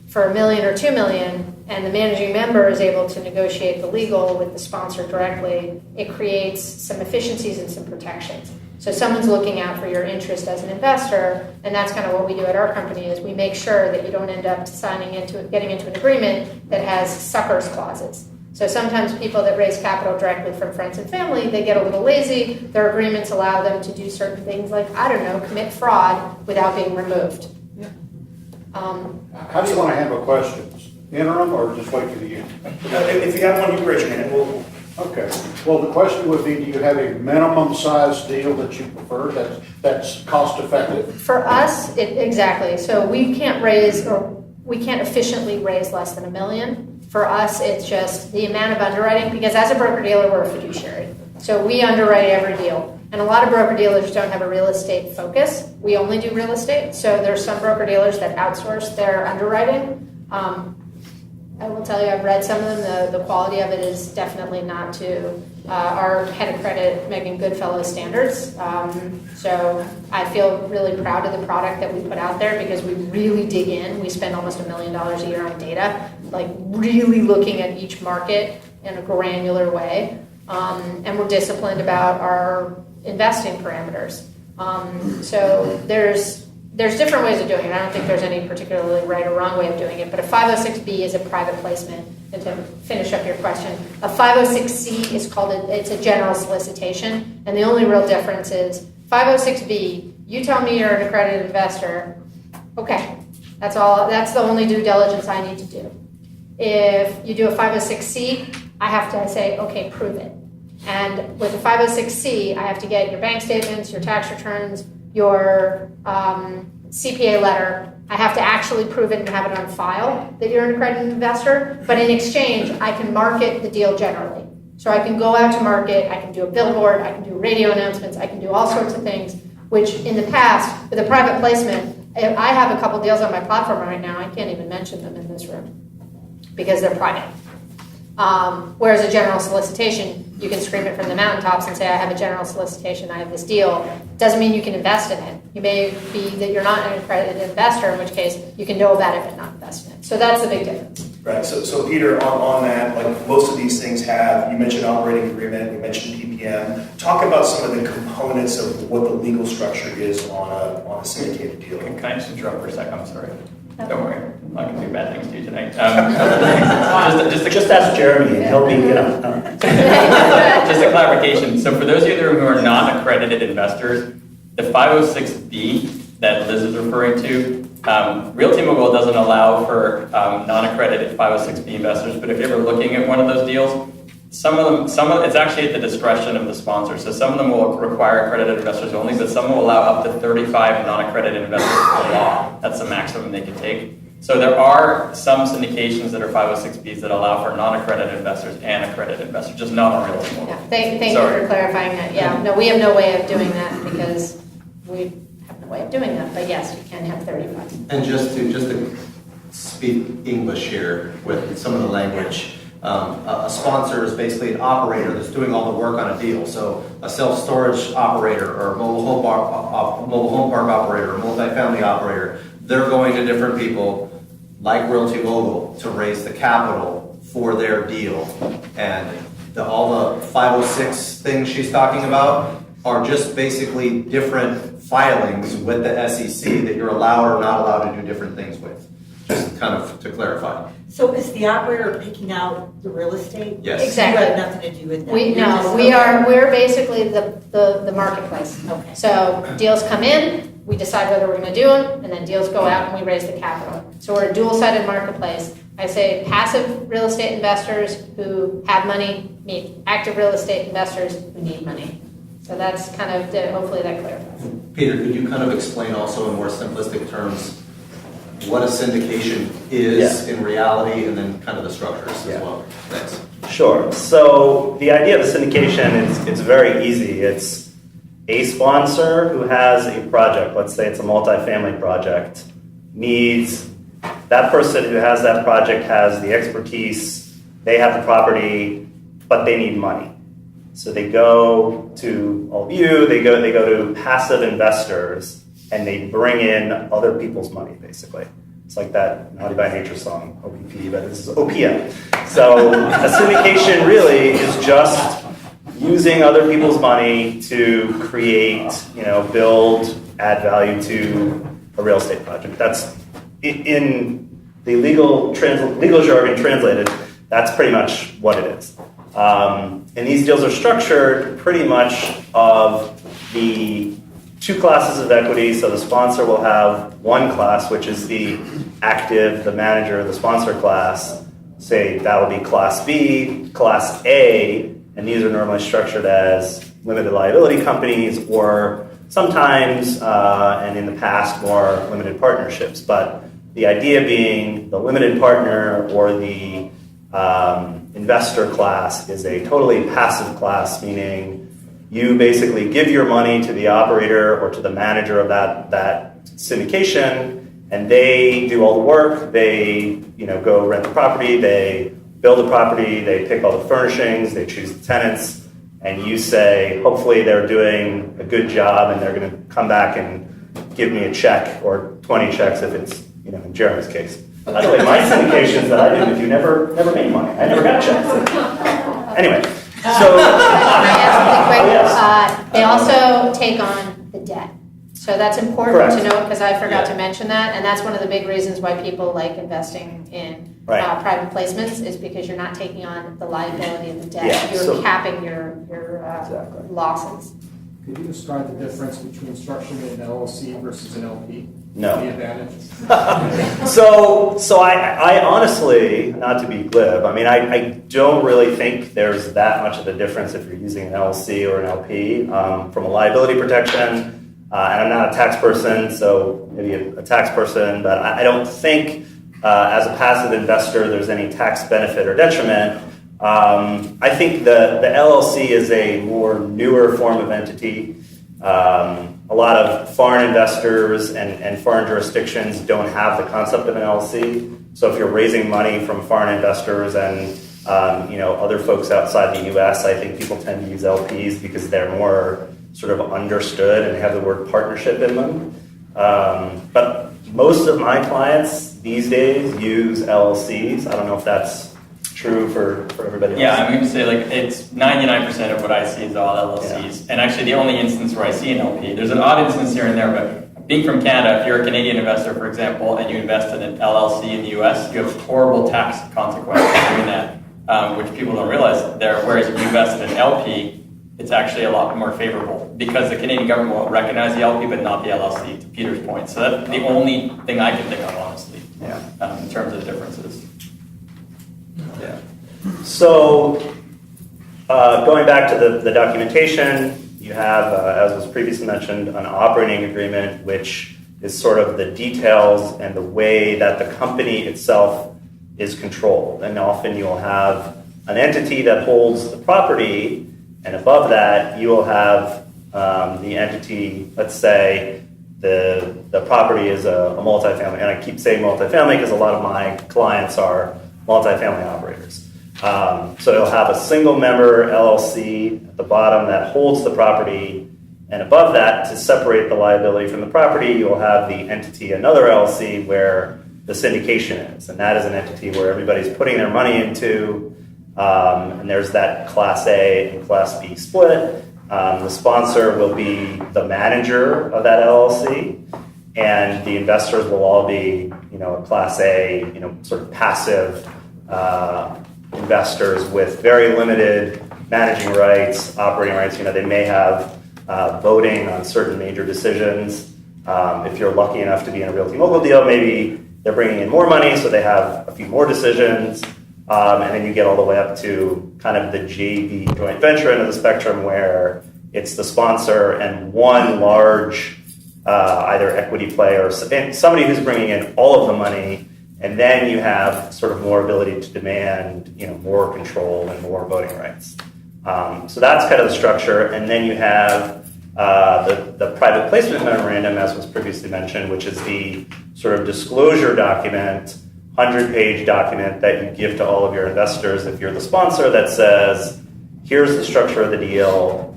for $1 million or $2 million, and the managing member is able to negotiate the legal with the sponsor directly, it creates some efficiencies and some protections. So someone's looking out for your interest as an investor, and that's kind of what we do at our company, is we make sure that you don't end up getting into an agreement that has suckers clauses. So sometimes people that raise capital directly from friends and family, they get a little lazy. Their agreements allow them to do certain things like, commit fraud without being removed. How do you want to handle questions? Interim or just wait to the end? If you have one, you raise your hand. Okay. Well, the question would be, do you have a minimum size deal that you prefer that's cost effective? For us, exactly. So we can't efficiently raise less than $1 million. For us, it's just the amount of underwriting, because as a broker-dealer, we're a fiduciary. So we underwrite every deal. And a lot of broker-dealers don't have a real estate focus. We only do real estate. So there's some broker-dealers that outsource their underwriting. I will tell you, I've read some of them. The quality of it is definitely not to our head of credit, Megan Goodfellow's standards. So I feel really proud of the product that we put out there, because we really dig in. We spend almost $1 million a year on data, like really looking at each market in a granular way. And we're disciplined about our investing parameters. So there's different ways of doing it. I don't think there's any particularly right or wrong way of doing it, but a 506B is a private placement. And to finish up your question, a 506C is it's a general solicitation, and the only real difference is 506B, you tell me you're an accredited investor, okay, that's the only due diligence I need to do. If you do a 506C, I have to say, okay, prove it. And with a 506C, I have to get your bank statements, your tax returns, your CPA letter. I have to actually prove it and have it on file that you're an accredited investor. But in exchange, I can market the deal generally. So I can go out to market, I can do a billboard, I can do radio announcements, I can do all sorts of things, which in the past, with a private placement, I have a couple deals on my platform right now. I can't even mention them in this room because they're private. Whereas a general solicitation, you can scream it from the mountaintops and say, I have a general solicitation, I have this deal. Doesn't mean you can invest in it. You may be that you're not an accredited investor, in which case you can know about it but not invest in it. So that's the big difference. Right. So Peter, on that, like most of these things you mentioned operating agreement, you mentioned PPM. Talk about some of the components of what the legal structure is on a syndicated deal. Can I just interrupt for a second? I'm sorry. Don't worry, I'm not going to do bad things to you tonight. Just ask Jeremy, and he'll be, Just a clarification. So for those of you who are non-accredited investors, the 506B that Liz is referring to, Realty Mogul doesn't allow for non-accredited 506B investors. But if you're ever looking at one of those deals, some of them, it's actually at the discretion of the sponsor. So some of them will require accredited investors only, but some will allow up to 35 non-accredited investors per law. That's the maximum they can take. So there are some syndications that are 506Bs that allow for non-accredited investors and accredited investors, just not on Realty Mogul. Yeah, thank you for clarifying that. Yeah, no, we have no way of doing that because we have no way of doing that. But yes, you can have 35. And just to speak English here with some of the language, a sponsor is basically an operator that's doing all the work on a deal. So a self-storage operator or a mobile home park operator or multifamily operator, they're going to different people like Realty Mogul to raise the capital for their deal. And all the 506 things she's talking about are just basically different filings with the SEC that you're allowed or not allowed to do different things with. Just kind of to clarify. So is the operator picking out the real estate? Yes. Exactly. You have nothing to do with that. We're basically the marketplace. Okay. So deals come in, we decide whether we're going to do them, and then deals go out and we raise the capital. So we're a dual-sided marketplace. I say passive real estate investors who have money meet active real estate investors who need money. So that's kind of, hopefully that clarifies. Peter, could you kind of explain also in more simplistic terms what a syndication is in reality and then kind of the structures as well? Thanks. Sure. So the idea of a syndication it's very easy. It's a sponsor who has a project, let's say it's a multifamily project, needs, that person who has that project has the expertise, they have the property, but they need money. So they go to all of you, they go to passive investors, and they bring in other people's money, basically. It's like that Naughty by Nature song, OPP, but this is OPM. So a syndication really is just using other people's money to create, build, add value to a real estate project. That's in the legal jargon translated, that's pretty much what it is. And these deals are structured pretty much of the two classes of equity. So the sponsor will have one class, which is the active, the manager, the sponsor class. Say that will be class B, class A, and these are normally structured as limited liability companies or sometimes, and in the past, more limited partnerships. But the idea being the limited partner or the investor class is a totally passive class, meaning you basically give your money to the operator or to the manager of that syndication, and they do all the work. They go rent the property, they build the property, they pick all the furnishings, they choose the tenants, and you say, hopefully they're doing a good job and they're going to come back and give me a check or 20 checks if it's, in Jeremy's case. By the way, my syndications that I did with you never made money. I never got checks. Anyway, so... Can I ask something quick? They also take on the debt. So that's important to note because I forgot to mention that. And that's one of the big reasons why people like investing in private placements is because you're not taking on the liability of the debt. Yeah, you're capping your losses. Could you describe the difference between structuring an LLC versus an LP? No. The advantage? So I honestly, not to be glib, I don't really think there's that much of a difference if you're using an LLC or an LP from a liability protection. And I'm not a tax person, so maybe a tax person, but I don't think as a passive investor there's any tax benefit or detriment. I think the LLC is a more newer form of entity. A lot of foreign investors and foreign jurisdictions don't have the concept of an LLC. So if you're raising money from foreign investors and other folks outside the U.S., I think people tend to use LPs because they're more sort of understood and have the word partnership in them. But most of my clients these days use LLCs. I don't know if that's true for everybody else. Yeah, I'm going to say it's 99% of what I see is all LLCs. Yeah. And actually the only instance where I see an LP, there's an odd instance here and there, but being from Canada, if you're a Canadian investor, for example, and you invest in an LLC in the US, you have horrible tax consequences doing that, which people don't realize there. Whereas if you invest in an LP, it's actually a lot more favorable because the Canadian government will recognize the LP but not the LLC, to Peter's point. So that's the only thing I can think of, honestly, in terms of the differences. Yeah. So going back to the documentation, you have, as was previously mentioned, an operating agreement, which is sort of the details and the way that the company itself is controlled. And often you'll have an entity that holds the property, and above that you will have the entity, let's say the property is a multifamily, and I keep saying multifamily because a lot of my clients are multifamily operators. So you'll have a single member LLC at the bottom that holds the property, and above that, to separate the liability from the property, you'll have the entity, another LLC, where the syndication is, and that is an entity where everybody's putting their money into, and there's that Class A and Class B split. The sponsor will be the manager of that LLC, and the investors will all be, a Class A, sort of passive investors with very limited managing rights, operating rights. They may have voting on certain major decisions. If you're lucky enough to be in a Realty Mogul deal, maybe they're bringing in more money, so they have a few more decisions. And then you get all the way up to kind of the JV joint venture end of the spectrum, where it's the sponsor and one large either equity player or somebody who's bringing in all of the money. And then you have sort of more ability to demand, more control and more voting rights. So that's kind of the structure. And then you have the private placement memorandum, as was previously mentioned, which is the sort of disclosure document, 100-page document that you give to all of your investors if you're the sponsor, that says, here's the structure of the deal,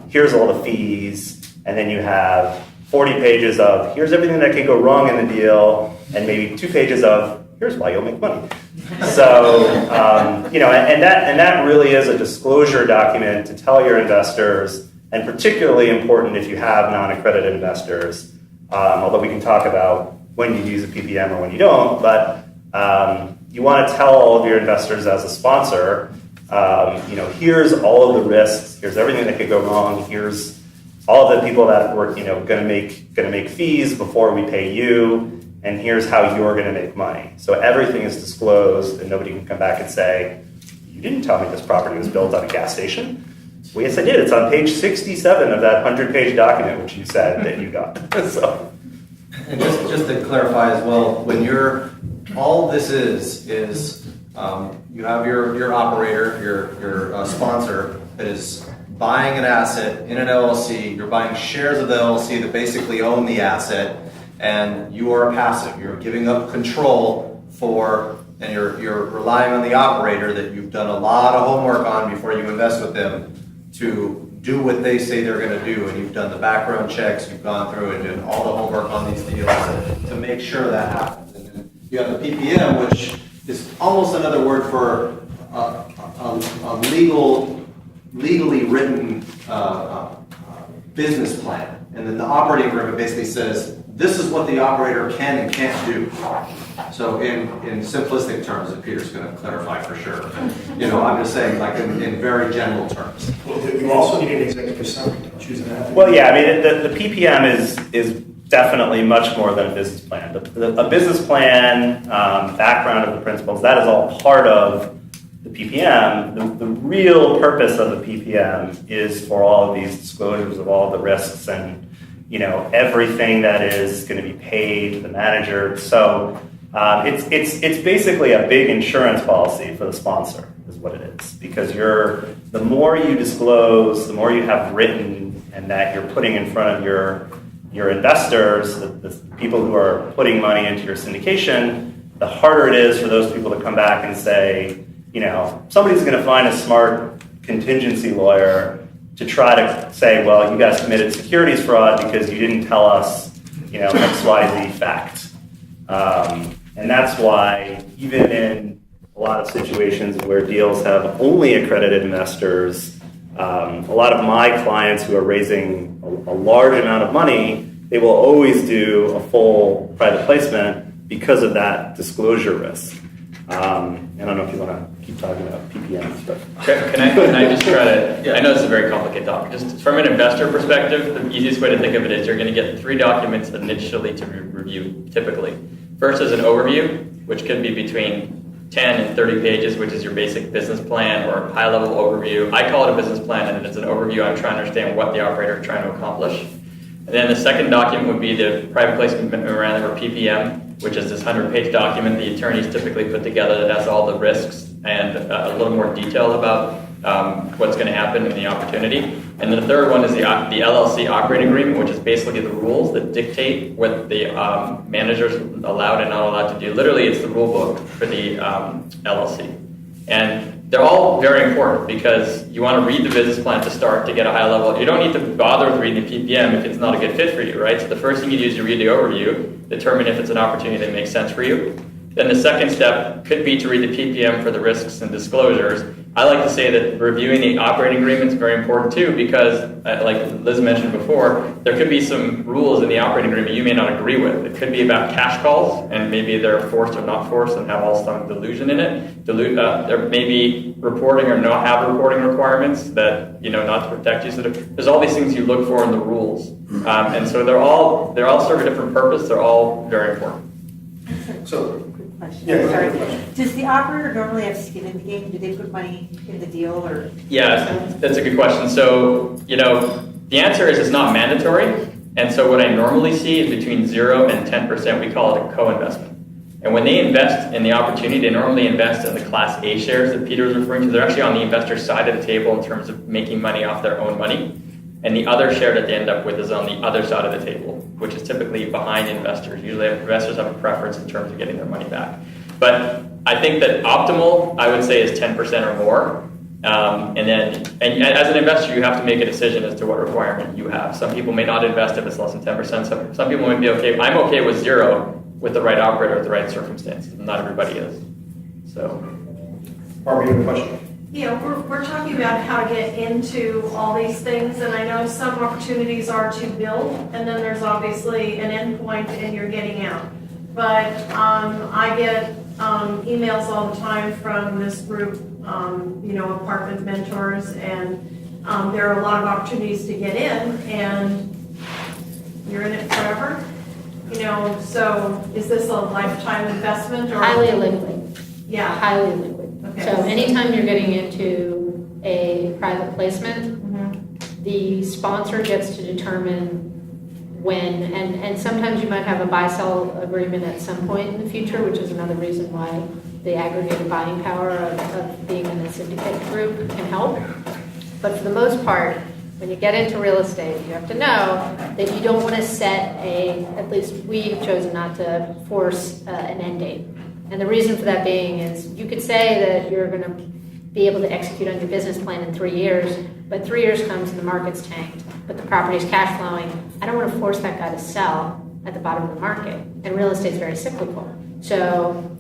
here's all the fees, and then you have 40 pages of here's everything that could go wrong in the deal, and maybe 2 pages of here's why you'll make money. So, and that really is a disclosure document to tell your investors, and particularly important if you have non-accredited investors, although we can talk about when you use a PPM or when you don't, but you want to tell all of your investors as a sponsor, here's all of the risks, here's everything that could go wrong, here's all of the people that we're going to make fees before we pay you, and here's how you're going to make money. So everything is disclosed, and nobody can come back and say, you didn't tell me this property was built on a gas station. Well, yes, I did. It's on page 67 of that 100-page document, which you said that you got. So. And just to clarify as well, when all this is you have your operator, your sponsor that is buying an asset in an LLC. You're buying shares of the LLC that basically own the asset, and you are passive. You're giving up control and you're relying on the operator that you've done a lot of homework on before you invest with them to do what they say they're going to do, and you've done the background checks, you've gone through and done all the homework on these deals to make sure that happens. And then you have the PPM, which is almost another word for a legally written business plan. And then the operating agreement basically says, this is what the operator can and can't do. So in simplistic terms, and Peter's going to clarify for sure, I'm just saying like in very general terms. Well, you also need an executive summary, don't you? Well, yeah, I mean, the PPM is definitely much more than a business plan. A business plan, background of the principles, that is all part of the PPM. The real purpose of the PPM is for all of these disclosures of all the risks and everything that is going to be paid to the manager. So it's basically a big insurance policy for the sponsor, is what it is. Because the more you disclose, the more you have written, and that you're putting in front of your investors, the people who are putting money into your syndication, the harder it is for those people to come back and say, somebody's going to find a smart contingency lawyer to try to say, well, you guys committed securities fraud because you didn't tell us, X, Y, Z fact. And that's why even in a lot of situations where deals have only accredited investors, a lot of my clients who are raising a large amount of money, they will always do a full private placement because of that disclosure risk. And I don't know if you want to keep talking about PPMs, but Can I just try to, I know this is a very complicated topic. Just from an investor perspective, the easiest way to think of it is you're going to get 3 documents initially to review, typically. First is an overview, which could be between 10 and 30 pages, which is your basic business plan or high-level overview. I call it a business plan, and it's an overview. I'm trying to understand what the operator is trying to accomplish. And then the second document would be the private placement memorandum, or PPM, which is this 100-page document the attorneys typically put together that has all the risks and a little more detail about what's going to happen in the opportunity. And then the third one is the LLC operating agreement, which is basically the rules that dictate what the managers allowed and not allowed to do. Literally, it's the rule book for the LLC. And they're all very important because you want to read the business plan to start to get a high level. You don't need to bother with reading the PPM if it's not a good fit for you, right? So the first thing you do is you read the overview, determine if it's an opportunity that makes sense for you. Then the second step could be to read the PPM for the risks and disclosures. I like to say that reviewing the operating agreement is very important too because, like Liz mentioned before, there could be some rules in the operating agreement you may not agree with. It could be about cash calls, and maybe they're forced or not forced and have all some delusion in it. There may be reporting or not have reporting requirements that, not to protect you. So there's all these things you look for in the rules. And so they're all serve a different purpose. They're all very important. So, Question. Yeah, Sorry. Does the operator normally have skin in the game? Do they put money in the deal or? Yeah, that's a good question. So, the answer is it's not mandatory. And so what I normally see is between 0 and 10%, we call it a co-investment. And when they invest in the opportunity, they normally invest in the Class A shares that Peter was referring to. They're actually on the investor side of the table in terms of making money off their own money. And the other share that they end up with is on the other side of the table, which is typically behind investors. Usually investors have a preference in terms of getting their money back. But I think that optimal, I would say, is 10% or more. And as an investor, you have to make a decision as to what requirement you have. Some people may not invest if it's less than 10%. Some people might be okay. I'm okay with 0 with the right operator, with the right circumstances. Not everybody is. So, Barbara, you have a question? We're talking about how to get into all these things, and I know some opportunities are to build, and then there's obviously an end point and you're getting out. But I get emails all the time from this group, apartment mentors, and there are a lot of opportunities to get in, and you're in it forever. So is this a lifetime investment or Highly liquid. Yeah, Highly liquid. Okay. So anytime you're getting into a private placement, the sponsor gets to determine when, and sometimes you might have a buy-sell agreement at some point in the future, which is another reason why the aggregated buying power of being in a syndicate group can help. But for the most part, when you get into real estate, you have to know that you don't want to set at least we have chosen not to force an end date. And the reason for that being is you could say that you're going to be able to execute on your business plan in 3 years, but 3 years comes and the market's tanked, but the property's cash flowing. I don't want to force that guy to sell at the bottom of the market. And real estate's very cyclical. So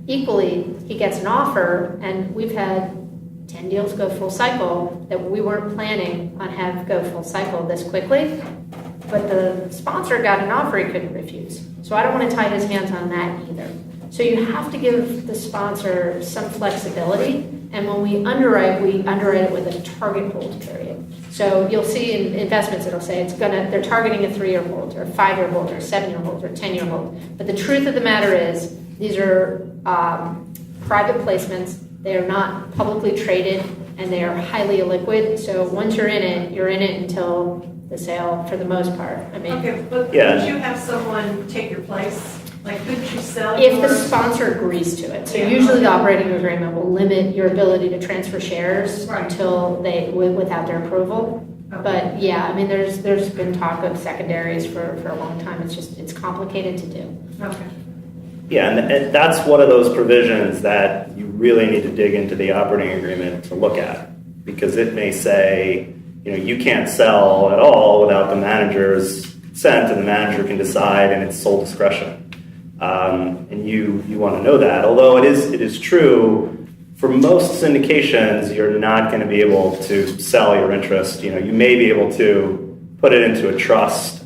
equally, he gets an offer, and we've had 10 deals go full cycle that we weren't planning on have go full cycle this quickly, but the sponsor got an offer he couldn't refuse. So I don't want to tie his hands on that either. So you have to give the sponsor some flexibility, and when we underwrite it with a target hold period. So you'll see in investments it'll say they're targeting a 3-year hold or a 5-year hold or a 7-year hold or a 10-year hold. But the truth of the matter is these are private placements. They are not publicly traded, and they are highly illiquid. So once you're in it until the sale for the most part. Okay, but Yeah. could you have someone take your place? Like, could you sell If the your- sponsor agrees to it. So Yeah. usually the operating agreement will limit your ability to transfer shares Right. until without their approval. Okay. But yeah, there's been talk of secondaries for a long time. It's complicated to do. Okay. yeah, and that's one of those provisions that you really need to dig into the operating agreement to look at, because it may say, you can't sell at all without the manager's consent, and the manager can decide in its sole discretion. And you want to know that. Although it is true, for most syndications, you're not going to be able to sell your interest. You may be able to put it into a trust,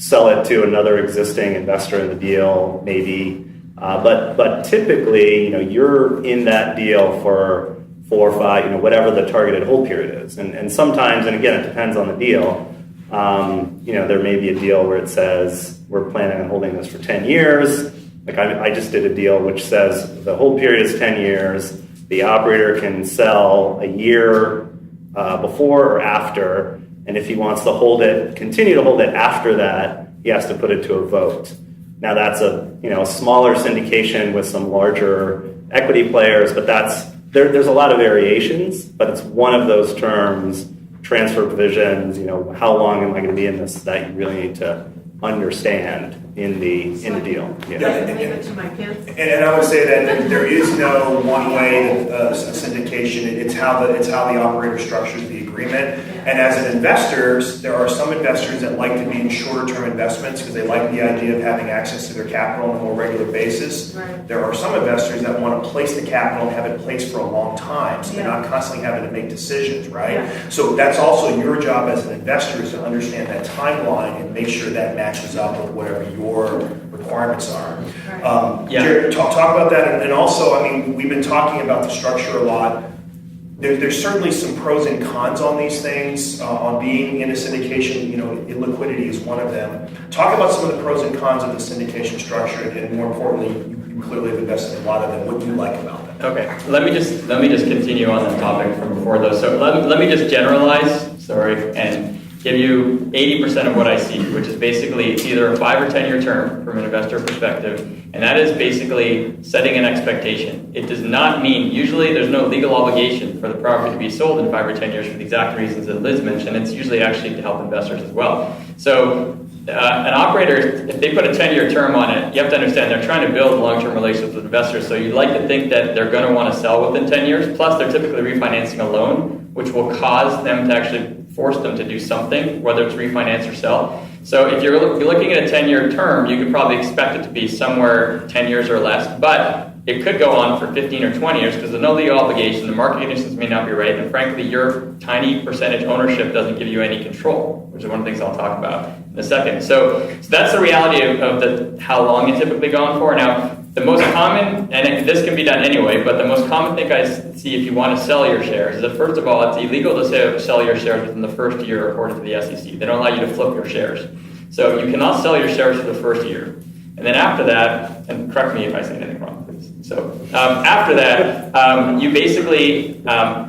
sell it to another existing investor in the deal, maybe. But typically, you're in that deal for 4 or 5, whatever the targeted hold period is. And sometimes, and again, it depends on the deal. There may be a deal where it says we're planning on holding this for 10 years. Like I just did a deal which says the hold period is 10 years. The operator can sell a year before or after. And if he wants to continue to hold it after that, he has to put it to a vote. Now that's a smaller syndication with some larger equity players, but there's a lot of variations, but it's one of those terms, transfer provisions, how long am I going to be in this, that you really need to understand in the deal. Leave it to my kids. And I would say that there is no one way a syndication. It's how the operator structures the agreement. And as an investor, there are some investors that like to be in shorter term investments because they like the idea of having access to their capital on a more regular basis. Right. There are some investors that want to place the capital and have it placed for a long time, so they're not constantly having to make decisions, right? Yeah. So that's also your job as an investor, is to understand that timeline and make sure that matches up with whatever your requirements are. Jared, talk about that, and also, we've been talking about the structure a lot. There's certainly some pros and cons on these things, on being in a syndication. Illiquidity is one of them. Talk about some of the pros and cons of the syndication structure, and more importantly, you clearly have invested in a lot of them. What do you like about them? Okay, let me just continue on the topic from before though. So let me just generalize, and give you 80% of what I see, which is basically it's either a 5 or 10 year term from an investor perspective, and that is basically setting an expectation. It does not mean, usually there's no legal obligation for the property to be sold in 5 or 10 years for the exact reasons that Liz mentioned. It's usually actually to help investors as well. So an operator, if they put a 10-year term on it, you have to understand they're trying to build long-term relationships with investors. So you'd like to think that they're going to want to sell within 10 years. Plus, they're typically refinancing a loan, which will cause them to actually force them to do something, whether it's refinance or sell. So if you're looking at a 10-year term, you could probably expect it to be somewhere 10 years or less. But it could go on for 15 or 20 years because there's no legal obligation. The market conditions may not be right. And frankly, your tiny percentage ownership doesn't give you any control, which is one of the things I'll talk about in a second. So that's the reality of how long it typically go on for. Now, the most common, and this can be done anyway, but the most common thing I see if you want to sell your shares is that, first of all, it's illegal to sell your shares within the first year according to the SEC. They don't allow you to flip your shares. So you cannot sell your shares for the first year. And then after that, and correct me if I say anything wrong, please. So after that, you basically,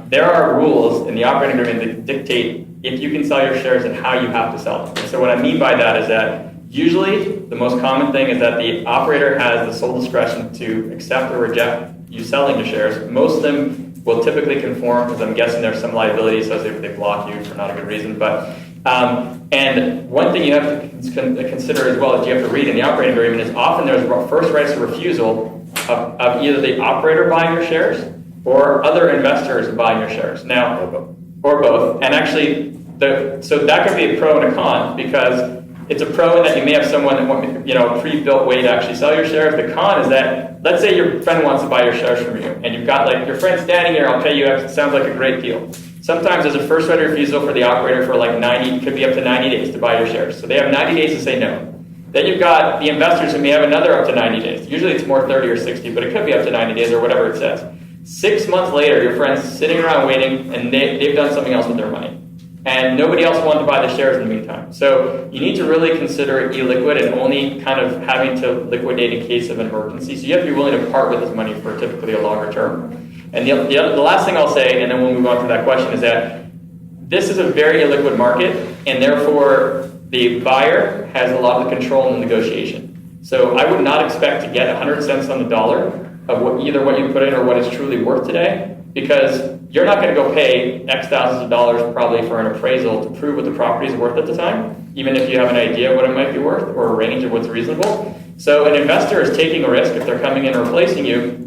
there are rules in the operating agreement that dictate if you can sell your shares and how you have to sell them. And so what I mean by that is that usually the most common thing is that the operator has the sole discretion to accept or reject you selling the shares. Most of them will typically conform because I'm guessing there's some liability associated if they block you for not a good reason. But and one thing you have to consider as well as you have to read in the operating agreement is often there's first rights of refusal of either the operator buying your shares or other investors buying your shares. Now, or both. And actually, so that could be a pro and a con because it's a pro in that you may have someone that a pre-built way to actually sell your shares. The con is that, let's say your friend wants to buy your shares from you, and you've got your friend standing here, I'll pay you, it sounds like a great deal. Sometimes there's a first right of refusal for the operator for could be up to 90 days to buy your shares. So they have 90 days to say no. Then you've got the investors who may have another up to 90 days. Usually it's more 30 or 60, but it could be up to 90 days or whatever it says. 6 months later, your friend's sitting around waiting, and they've done something else with their money. And nobody else wanted to buy the shares in the meantime. So you need to really consider it illiquid and only kind of having to liquidate in case of an emergency. So you have to be willing to part with this money for typically a longer term. And the last thing I'll say, and then we'll move on to that question, is that this is a very illiquid market, and therefore the buyer has a lot of the control in the negotiation. So I would not expect to get 100 cents on the dollar of either what you put in or what it's truly worth today, because you're not going to go pay X thousands of dollars probably for an appraisal to prove what the property is worth at the time, even if you have an idea what it might be worth or a range of what's reasonable. So an investor is taking a risk if they're coming in and replacing you,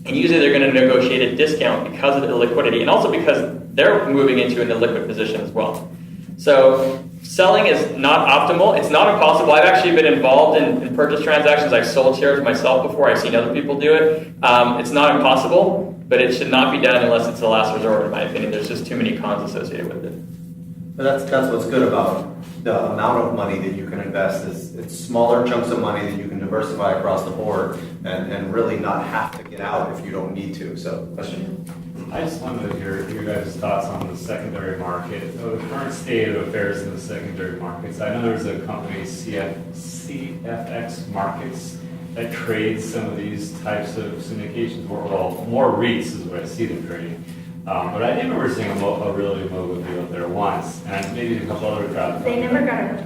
and usually they're going to negotiate a discount because of the illiquidity and also because they're moving into an illiquid position as well. So selling is not optimal. It's not impossible. I've actually been involved in purchase transactions. I've sold shares myself before. I've seen other people do it. It's not impossible, but it should not be done unless it's the last resort, in my opinion. There's just too many cons associated with it. But that's what's good about the amount of money that you can invest is it's smaller chunks of money that you can diversify across the board and really not have to get out if you don't need to. So, question? I just wanted to hear your guys' thoughts on the secondary market, the current state of affairs in the secondary markets. I know there's a company, CFX Markets, that trades some of these types of syndications, well, more REITs is what I see them trading. But I remember seeing a really mogul deal there once, and maybe a couple other crowds. They never got it.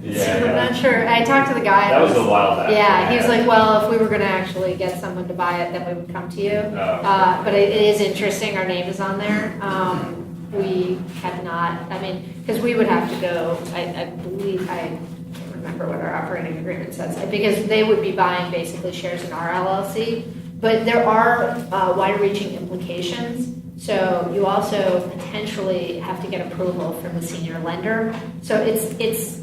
Yeah, I'm not sure. I talked to the guy. That was a while back. Yeah, he was like, well, if we were going to actually get someone to buy it, then we would come to you. Okay. But it is interesting. Our name is on there. We have not, I mean, because we would have to go, I believe, I can't remember what our operating agreement says, because they would be buying basically shares in our LLC. But there are wide-reaching implications. So you also potentially have to get approval from the senior lender. So it's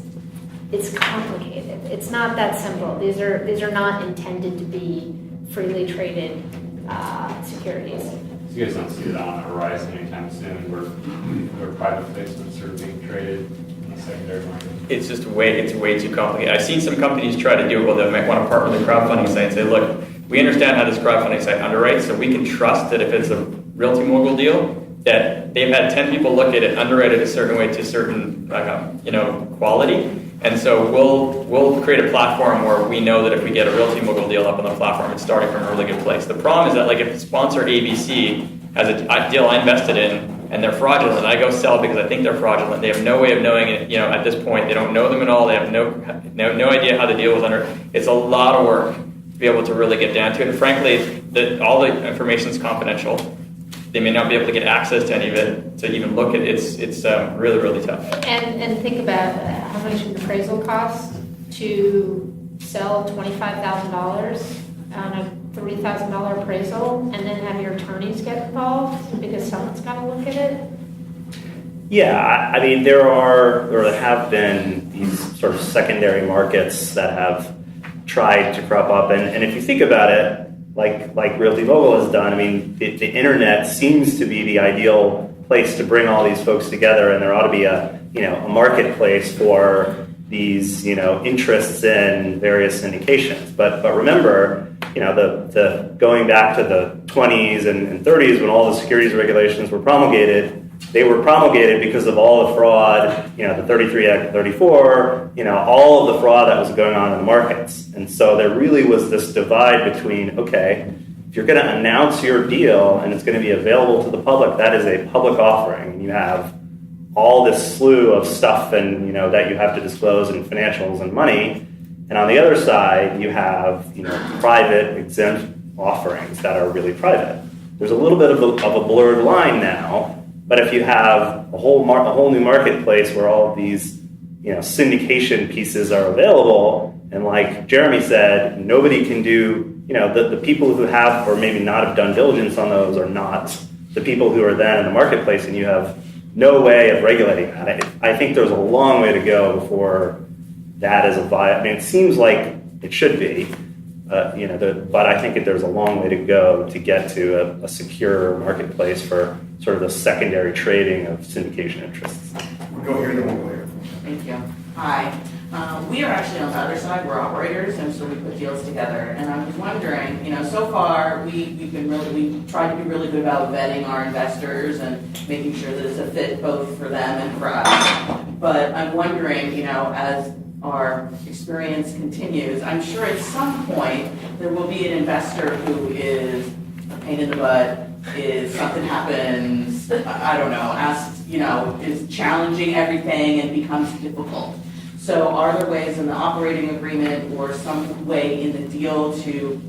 complicated. It's not that simple. These are not intended to be freely traded securities. So you guys don't see that on the horizon anytime soon, where private placements are being traded in the secondary market? It's just way too complicated. I've seen some companies try to do it. Well, they might want to partner with a crowdfunding site and say, look, we understand how this crowdfunding site underwrites, so we can trust that if it's a Realty Mogul deal, that they've had 10 people look at it, underwrite it a certain way to a certain quality. And so we'll create a platform where we know that if we get a Realty Mogul deal up on the platform, it's starting from a really good place. The problem is that, like, if sponsor ABC has a deal I invested in and they're fraudulent, I go sell because I think they're fraudulent. They have no way of knowing it. At this point, they don't know them at all. They have no idea how the deal was under. It's a lot of work to be able to really get down to it. And frankly, all the information is confidential. They may not be able to get access to any of it to even look at it. It's really, really tough. And think about how much an appraisal costs to sell $25,000 on a $30,000 appraisal, and then have your attorneys get involved because someone's got to look at it. Yeah, I mean, there have been these sort of secondary markets that have tried to crop up, and if you think about it, like Realty Mogul has done, I mean, the internet seems to be the ideal place to bring all these folks together, and there ought to be a marketplace for these interests in various syndications. But remember, the going back to the 20s and 30s when all the securities regulations were promulgated. They were promulgated because of all the fraud, the 33 Act, 34, all of the fraud that was going on in the markets. And so there really was this divide between, okay, if you're going to announce your deal and it's going to be available to the public, that is a public offering. And you have all this slew of stuff and, that you have to disclose in financials and money. And on the other side, you have, private exempt offerings that are really private. There's a little bit of a blurred line now. But if you have a whole new marketplace where all of these, syndication pieces are available, and like Jeremy said, nobody can do, the people who have or maybe not have done diligence on those are not the people who are then in the marketplace, and you have no way of regulating that. I think there's a long way to go before that is a viable. I mean, it seems like it should be, but I think that there's a long way to go to get to a secure marketplace for sort of the secondary trading of syndication interests. We'll go here, then we'll go here. Thank you. Hi. We are actually on the other side. We're operators, and so we put deals together. And I was wondering, so far we've tried to be really good about vetting our investors and making sure that it's a fit both for them and for us. But I'm wondering, as our experience continues, I'm sure at some point there will be an investor who is a pain in the butt, is something happens, I don't know, is challenging everything and becomes difficult. So are there ways in the operating agreement or some way in the deal to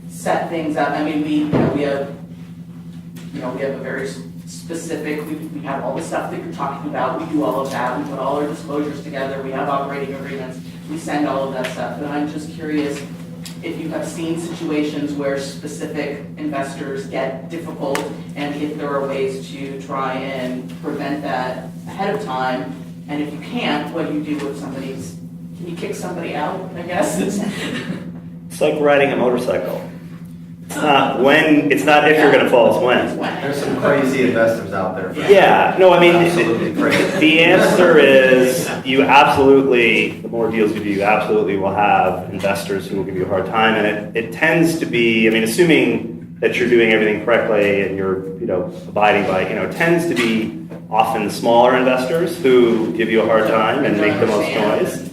set things up? I mean, we have a very specific, we have all the stuff that you're talking about, we do all of that, we put all our disclosures together, we have operating agreements, we send all of that stuff. But I'm just curious if you have seen situations where specific investors get difficult, and if there are ways to try and prevent that ahead of time. And if you can't, what do you do if can you kick somebody out, I guess? It's like riding a motorcycle. When, it's not if you're going to fall, it's when. There's some crazy investors out there. Yeah, no, I mean, Absolutely crazy. the answer is you absolutely, the more deals you do, you absolutely will have investors who will give you a hard time. And it tends to be, I mean, assuming that you're doing everything correctly and you're, abiding by, it tends to be often smaller investors who give you a hard time and make the most noise.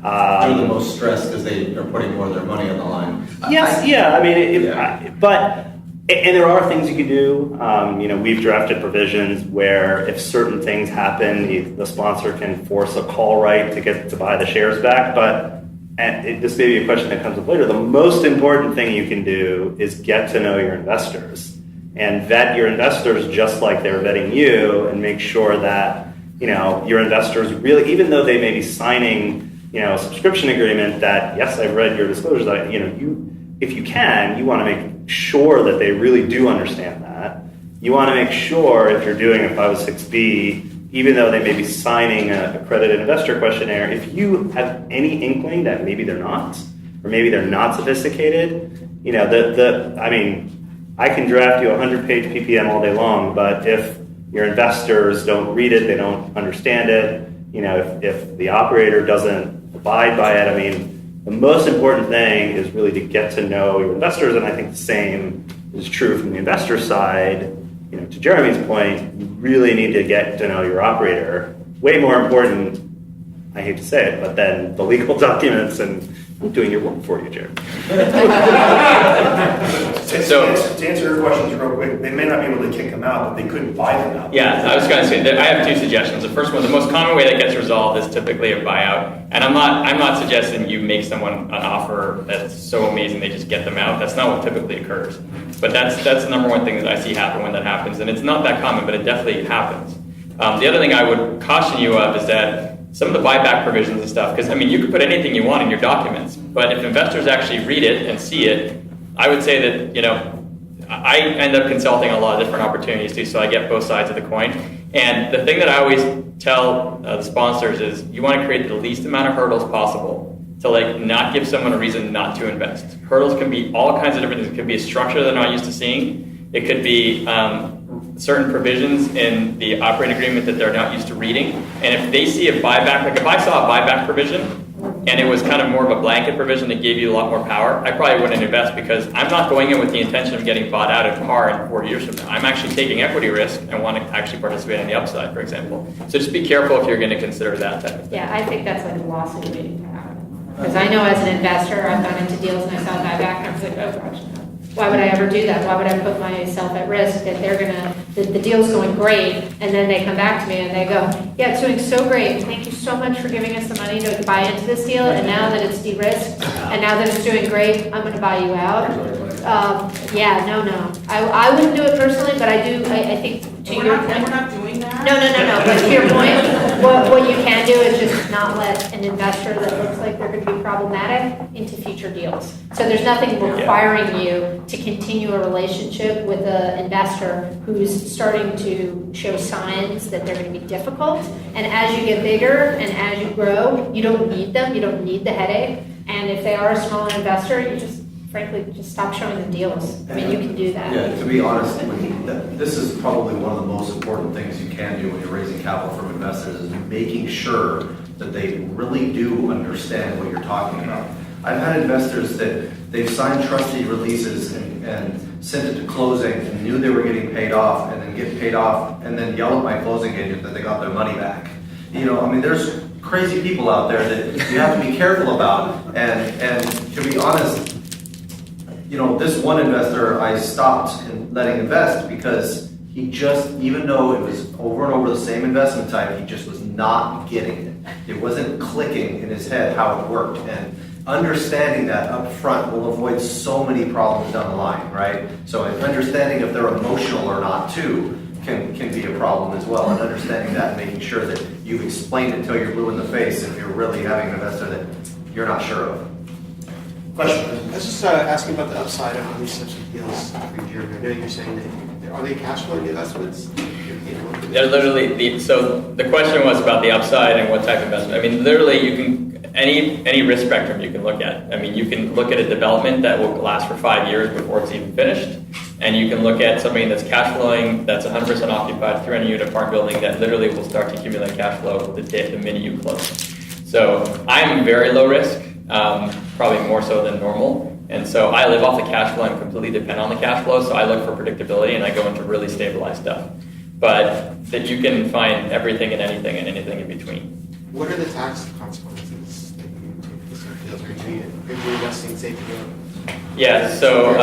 They're the most stressed because they are putting more of their money on the line. Yes, yeah, I mean, but there are things you can do. We've drafted provisions where if certain things happen, the sponsor can force a call right to buy the shares back. But this may be a question that comes up later. The most important thing you can do is get to know your investors and vet your investors just like they're vetting you, and make sure that your investors really, even though they may be signing a subscription agreement, that yes, I've read your disclosures. If you can, you want to make sure that they really do understand that. You want to make sure if you're doing a 506B, even though they may be signing a accredited investor questionnaire, if you have any inkling that maybe they're not, or maybe they're not sophisticated, I can draft you a 100-page PPM all day long, but if your investors don't read it, they don't understand it, if the operator doesn't abide by it, the most important thing is really to get to know your investors, and I think the same is true from the investor side. To Jeremy's point, you really need to get to know your operator. Way more important, I hate to say it, but then the legal documents and doing your work for you, Jeremy. So to answer your questions real quick, they may not be able to kick them out, but they couldn't buy them out. Yeah, I was going to say that I have two suggestions. The first one, the most common way that gets resolved is typically a buyout. And I'm not suggesting you make someone an offer that's so amazing they just get them out. That's not what typically occurs. But that's the number one thing that I see happen when that happens. And it's not that common, but it definitely happens. The other thing I would caution you of is that some of the buyback provisions and stuff, because you could put anything you want in your documents, but if investors actually read it and see it, I would say that, I end up consulting a lot of different opportunities too, so I get both sides of the coin. And the thing that I always tell the sponsors is you want to create the least amount of hurdles possible to not give someone a reason not to invest. Hurdles can be all kinds of different things. It could be a structure they're not used to seeing. It could be certain provisions in the operating agreement that they're not used to reading. And if they see a buyback, if I saw a buyback provision and it was kind of more of a blanket provision that gave you a lot more power, I probably wouldn't invest, because I'm not going in with the intention of getting bought out at par in 4 years from now. I'm actually taking equity risk and want to actually participate in the upside, for example. So just be careful if you're going to consider that type of thing. Yeah, I think that's like a lawsuit waiting to happen. Because I know as an investor, I've gone into deals and I saw buyback and I was like, oh gosh, no. Why would I ever do that? Why would I put myself at risk that the deal's going great, and then they come back to me and they go, yeah, it's doing so great. Thank you so much for giving us the money to buy into this deal, and now that it's de-risked, and now that it's doing great, I'm going to buy you out. No. I wouldn't do it personally, but I think to your point. We're not doing that? No. But to your point, what you can do is just not let an investor that looks like they're going to be problematic into future deals. So there's nothing requiring you to continue a relationship with an investor who's starting to show signs that they're going to be difficult. And as you get bigger and as you grow, you don't need them. You don't need the headache. And if they are a smaller investor, you frankly, just stop showing them deals. You can do that. Yeah, to be honest, this is probably one of the most important things you can do when you're raising capital from investors, is making sure that they really do understand what you're talking about. I've had investors that they've signed trustee releases and sent it to closing and knew they were getting paid off, and then get paid off and then yell at my closing agent that they got their money back. There's crazy people out there that you have to be careful about. And to be honest, this one investor I stopped letting invest because he just, even though it was over and over the same investment type, he just was not getting it. It wasn't clicking in his head how it worked. And understanding that up front will avoid so many problems down the line, right? So understanding if they're emotional or not too can be a problem as well. And understanding that and making sure that you've explained it till you're blue in the face if you're really having an investor that you're not sure of. Question. I was just asking about the upside of these types of deals for Jeremy. I know you're saying that, are they cash flow investments? They're literally, so the question was about the upside and what type of investment. Literally you can, any risk spectrum you can look at. I mean, you can look at a development that will last for 5 years before it's even finished, and you can look at something that's cash flowing, that's 100% occupied, 300-unit apartment building that literally will start to accumulate cash flow the minute you close. So I'm very low risk, probably more so than normal. And so I live off the cash flow and completely depend on the cash flow. So I look for predictability and I go into really stabilized stuff. But that you can find everything and anything in between. What are the tax consequences that you take for certain deals? Are you investing safety? Yeah, so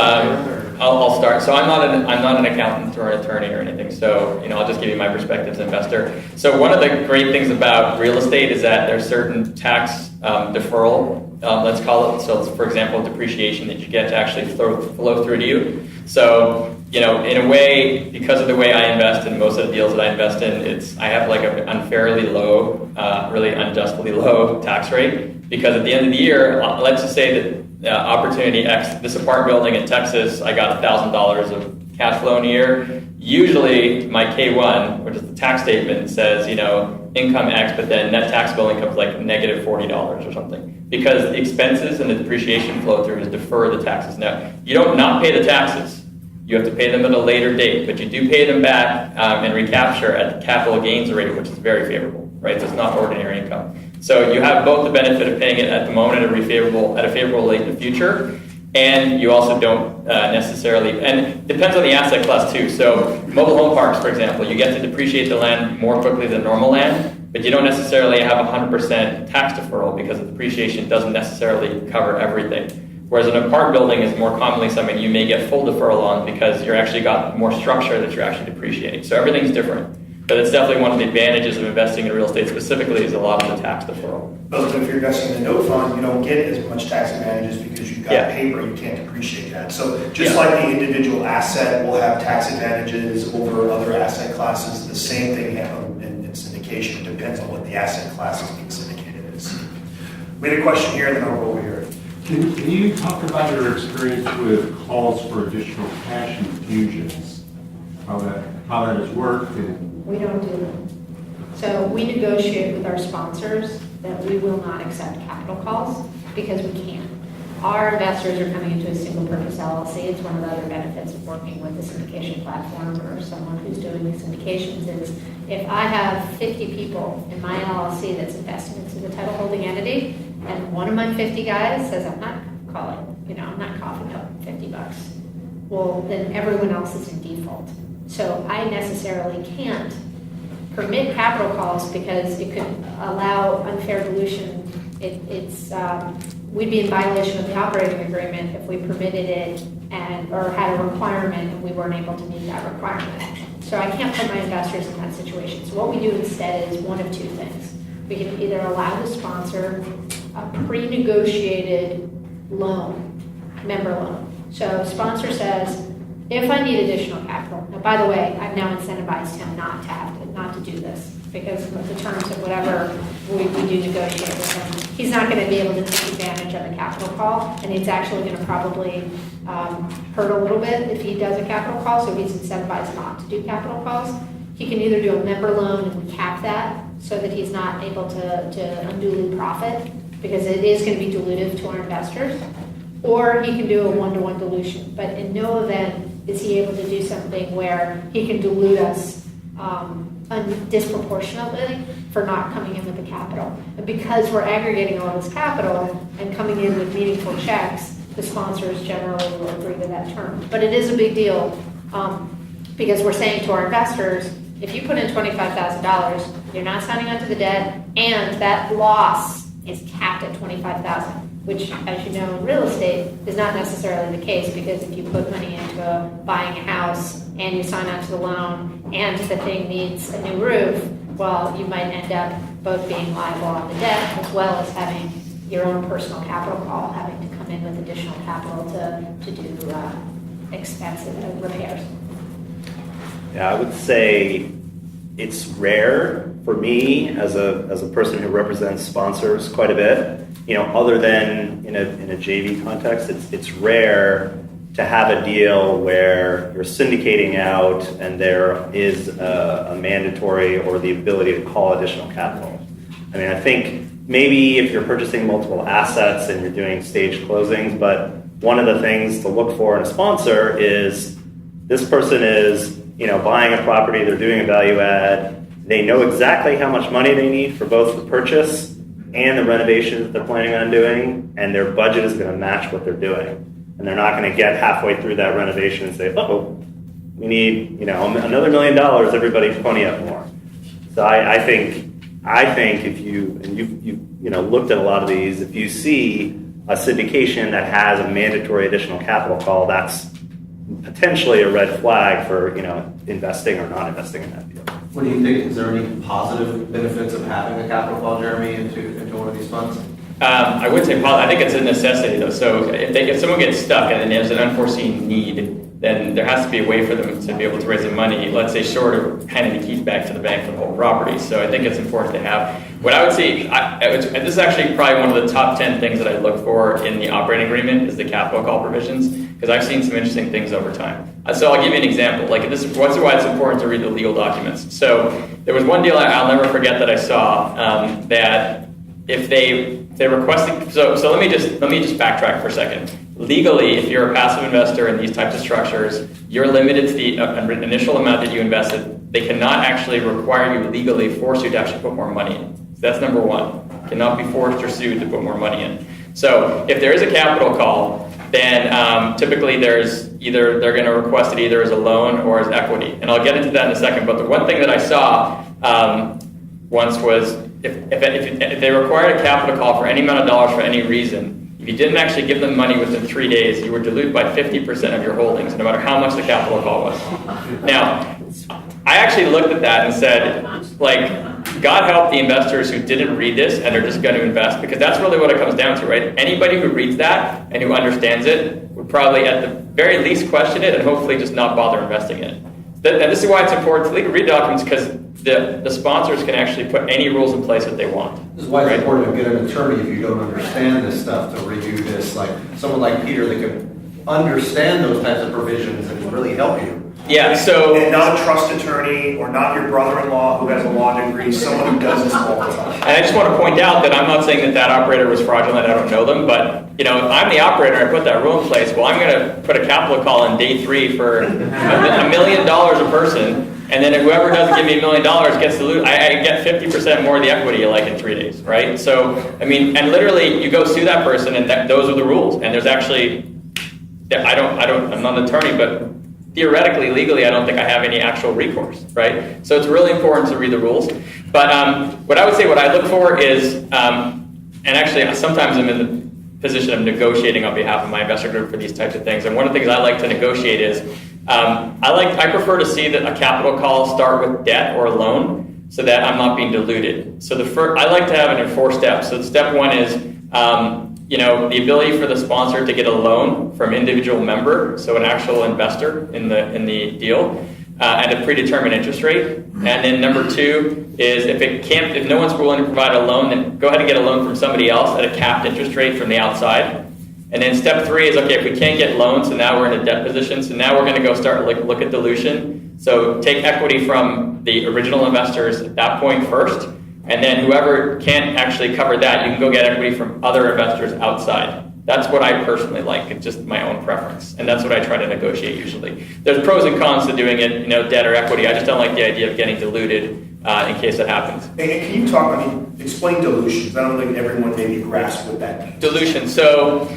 I'll start. So I'm not an accountant or an attorney or anything. So I'll just give you my perspective as an investor. So one of the great things about real estate is that there's certain tax deferral, let's call it. So for example, depreciation that you get to actually flow through to you. So in a way, because of the way I invest in most of the deals that I invest in, I have like an unfairly low, really unjustly low tax rate. Because at the end of the year, let's just say that Opportunity X, this apartment building in Texas, I got $1,000 of cash flow in a year. Usually my K1, which is the tax statement, says, income X, but then net taxable income is like negative $40 or something. Because the expenses and the depreciation flow through is defer the taxes. Now, you don't not pay the taxes. You have to pay them at a later date, but you do pay them back and recapture at the capital gains rate, which is very favorable, right? So it's not ordinary income. So you have both the benefit of paying it at the moment at a favorable rate in the future, and you also don't necessarily, and it depends on the asset class too. So mobile home parks, for example, you get to depreciate the land more quickly than normal land, but you don't necessarily have 100% tax deferral because the depreciation doesn't necessarily cover everything. Whereas an apartment building is more commonly something you may get full deferral on because you're actually got more structure that you're actually depreciating. So everything's different. But it's definitely one of the advantages of investing in real estate specifically is a lot of the tax deferral. But if you're investing in the note fund, you don't get as much tax advantages because you've got paper, you can't depreciate that. So just like the individual asset will have tax advantages over other asset classes, the same thing in syndication. It depends on what the asset class is being syndicated is. We had a question here, and then I'll go over here. Can you talk about your experience with calls for additional cash infusions? How that has worked? We don't do them. So we negotiate with our sponsors that we will not accept capital calls because we can't. Our investors are coming into a single purpose LLC. It's one of the other benefits of working with a syndication platform or someone who's doing the syndications is if I have 50 people in my LLC that's invested into the title holding entity, and one of my 50 guys says, I'm not calling, I'm not coughing up $50. Well, then everyone else is in default. So I necessarily can't permit capital calls because it could allow unfair dilution. We'd be in violation of the operating agreement if we permitted it or had a requirement and we weren't able to meet that requirement. So I can't put my investors in that situation. So what we do instead is one of two things. We can either allow the sponsor a pre-negotiated loan, member loan. So sponsor says, if I need additional capital, now by the way, I've now incentivized him not to do this because of the terms of whatever we do negotiate with him. He's not going to be able to take advantage of a capital call, and it's actually going to probably hurt a little bit if he does a capital call, so he's incentivized not to do capital calls. He can either do a member loan and cap that so that he's not able to unduly profit because it is going to be dilutive to our investors, or he can do a one-to-one dilution. But in no event is he able to do something where he can dilute us disproportionately for not coming in with the capital. And because we're aggregating all this capital and coming in with meaningful checks, the sponsors generally will agree to that term. But it is a big deal because we're saying to our investors, if you put in $25,000, you're not signing on to the debt, and that loss is capped at $25,000, which, as you know, in real estate is not necessarily the case because if you put money into buying a house and you sign on to the loan and the thing needs a new roof, well, you might end up both being liable on the debt as well as having your own personal capital call, having to come in with additional capital to do expensive repairs. Yeah, I would say it's rare for me as a person who represents sponsors quite a bit. Other than in a JV context, it's rare to have a deal where you're syndicating out and there is a mandatory or the ability to call additional capital. I mean, I think maybe if you're purchasing multiple assets and you're doing staged closings, but one of the things to look for in a sponsor is this person is, buying a property, they're doing a value add, they know exactly how much money they need for both the purchase and the renovations that they're planning on doing, and their budget is going to match what they're doing. And they're not going to get halfway through that renovation and say, oh, we need, another $1 million, everybody pony up more. So I think if you've looked at a lot of these, if you see a syndication that has a mandatory additional capital call, that's potentially a red flag for, investing or not investing in that deal. What do you think? Is there any positive benefits of having a capital call, Jeremy, into one of these funds? I wouldn't say positive. I think it's a necessity, though. So if someone gets stuck and then there's an unforeseen need, then there has to be a way for them to be able to raise the money, let's say short of handing the keys back to the bank for the whole property. So I think it's important to have. What I would say, this is actually probably one of the top 10 things that I look for in the operating agreement is the capital call provisions, because I've seen some interesting things over time. So I'll give you an example. Like this is why it's important to read the legal documents. So there was one deal I'll never forget that I saw that if they requested. So let me just backtrack for a second. Legally, if you're a passive investor in these types of structures, you're limited to the initial amount that you invested. They cannot actually require you legally, force you to actually put more money in. So that's number one. Cannot be forced or sued to put more money in. So if there is a capital call, then typically they're going to request it either as a loan or as equity. And I'll get into that in a second. But the one thing that I saw once was if they required a capital call for any amount of dollars for any reason, if you didn't actually give them money within 3 days, you were diluted by 50% of your holdings, no matter how much the capital call was. Now, I actually looked at that and said, God help the investors who didn't read this and are just going to invest, because that's really what it comes down to, right? Anybody who reads that and who understands it would probably at the very least question it and hopefully just not bother investing in it. And this is why it's important to read documents, because the sponsors can actually put any rules in place that they want. This is why it's important to get an attorney if you don't understand this stuff to review this. Like someone like Peter that can understand those types of provisions and really help you. Yeah, so... And not a trust attorney or not your brother-in-law who has a law degree, someone who does this all the time. And I just want to point out that I'm not saying that operator was fraudulent, I don't know them, but if I'm the operator and I put that rule in place, well, I'm going to put a capital call on day 3 for $1 million a person, and then whoever doesn't give me $1 million gets diluted. I get 50% more of the equity in 3 days, right? So, and literally you go sue that person and those are the rules. And there's actually, I'm not an attorney, but theoretically, legally, I don't think I have any actual recourse, right? So it's really important to read the rules. But what I would say, what I look for is, and actually sometimes I'm in the position of negotiating on behalf of my investor group for these types of things. And one of the things I like to negotiate is, I prefer to see that a capital call start with debt or loan so that I'm not being diluted. So I like to have it in 4 steps. So step 1 is, the ability for the sponsor to get a loan from individual member, so an actual investor in the deal, at a predetermined interest rate. And then number 2 is if no one's willing to provide a loan, then go ahead and get a loan from somebody else at a capped interest rate from the outside. And then step 3 is, okay, if we can't get loans, so now we're in a debt position, so now we're going to go start look at dilution. So take equity from the original investors at that point first, and then whoever can't actually cover that, you can go get equity from other investors outside. That's what I personally like. It's just my own preference, and that's what I try to negotiate usually. There's pros and cons to doing it, debt or equity. I just don't like the idea of getting diluted in case it happens. And can you explain dilution? I don't think everyone maybe grasps what that means. Dilution. So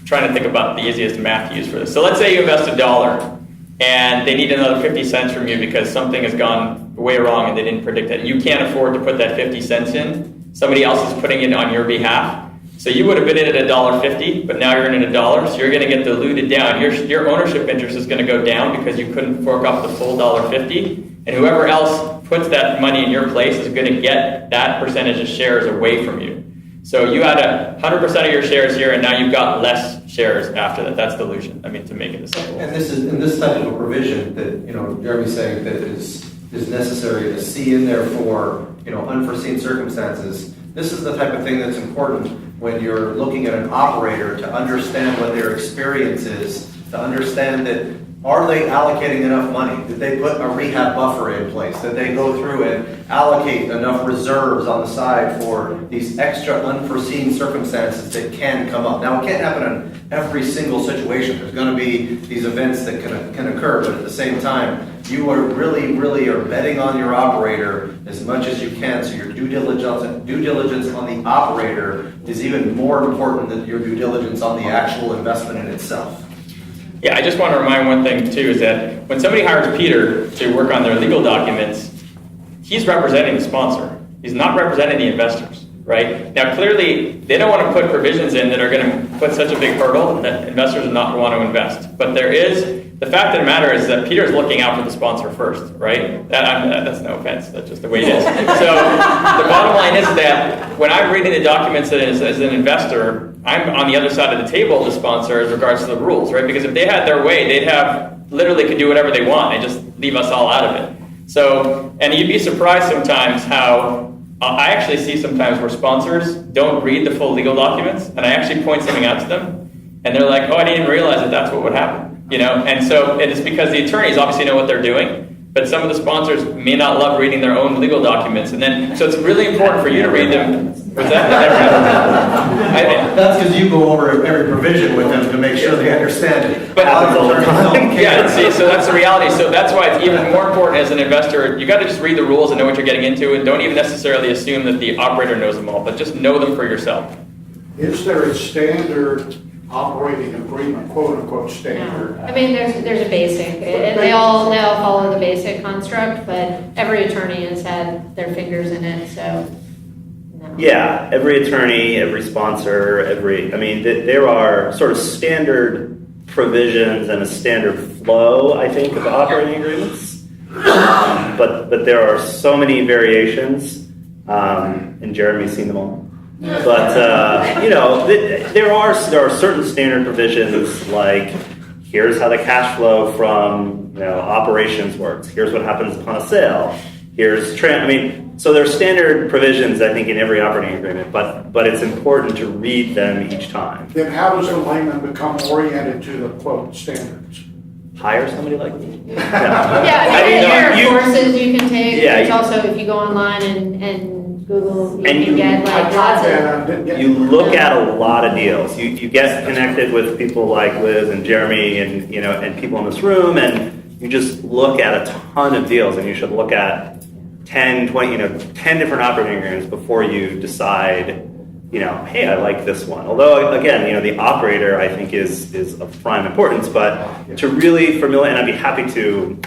trying to think about the easiest math to use for this. So let's say you invest $1 and they need another 50 cents from you because something has gone way wrong and they didn't predict it. You can't afford to put that 50 cents in. Somebody else is putting it on your behalf. So you would have been in at $1.50, but now you're in at $1, so you're going to get diluted down. Your ownership interest is going to go down because you couldn't fork up the full $1.50, and whoever else puts that money in your place is going to get that percentage of shares away from you. So you had 100% of your shares here, and now you've got less shares after that. That's dilution. to make it simple. And this type of a provision that Jeremy's saying that is necessary to see in there for unforeseen circumstances. This is the type of thing that's important when you're looking at an operator to understand what their experience is, to understand that Are they allocating enough money? Did they put a rehab buffer in place? Did they go through and allocate enough reserves on the side for these extra unforeseen circumstances that can come up? Now, it can't happen in every single situation. There's going to be these events that can occur, but at the same time, you are really are betting on your operator as much as you can. So your due diligence on the operator is even more important than your due diligence on the actual investment in itself. Yeah, I just want to remind one thing too, is that when somebody hires Peter to work on their legal documents, he's representing the sponsor. He's not representing the investors, right? Now, clearly, they don't want to put provisions in that are going to put such a big hurdle that investors are not going to want to invest. But the fact of the matter is that Peter is looking out for the sponsor first, right? That's no offense, that's just the way it is. So the bottom line is that when I'm reading the documents as an investor, I'm on the other side of the table, the sponsor, as regards to the rules, right? Because if they had their way, they'd literally could do whatever they want and just leave us all out of it. So, and you'd be surprised sometimes how, I actually see sometimes where sponsors don't read the full legal documents, and I actually point something out to them, and they're like, oh, I didn't even realize that that's what would happen, you know? And so it is because the attorneys obviously know what they're doing, but some of the sponsors may not love reading their own legal documents, and then, so it's really important for you to read them. Was that? That's because you go over every provision with them to make sure they understand it. But yeah, see, so that's the reality. So that's why it's even more important as an investor. You got to just read the rules and know what you're getting into, and don't even necessarily assume that the operator knows them all, but just know them for yourself. Is there a standard operating agreement, quote unquote standard? No. I mean, there's a basic. They all follow the basic construct, but every attorney has had their fingers in it, so. No. Yeah, every attorney, every sponsor, there are sort of standard provisions and a standard flow, I think, of operating agreements. But there are so many variations, and Jeremy's seen them all. But there are certain standard provisions, like here's how the cash flow from operations works. Here's what happens upon a sale. So there's standard provisions, I think, in every operating agreement, but it's important to read them each time. Then how does a layman become oriented to the quote standards? Hire somebody like me. There are courses you can take. Yeah, There's also, if you go online and Google, you can get like lots of. You look at a lot of deals. You get connected with people like Liz and Jeremy and and people in this room, and you just look at a ton of deals, and you should look at 10, 20, 10 different operating agreements before you decide, hey, I like this one. Although, again, the operator, I think, is of prime importance, but to really familiar, and I'd be happy to,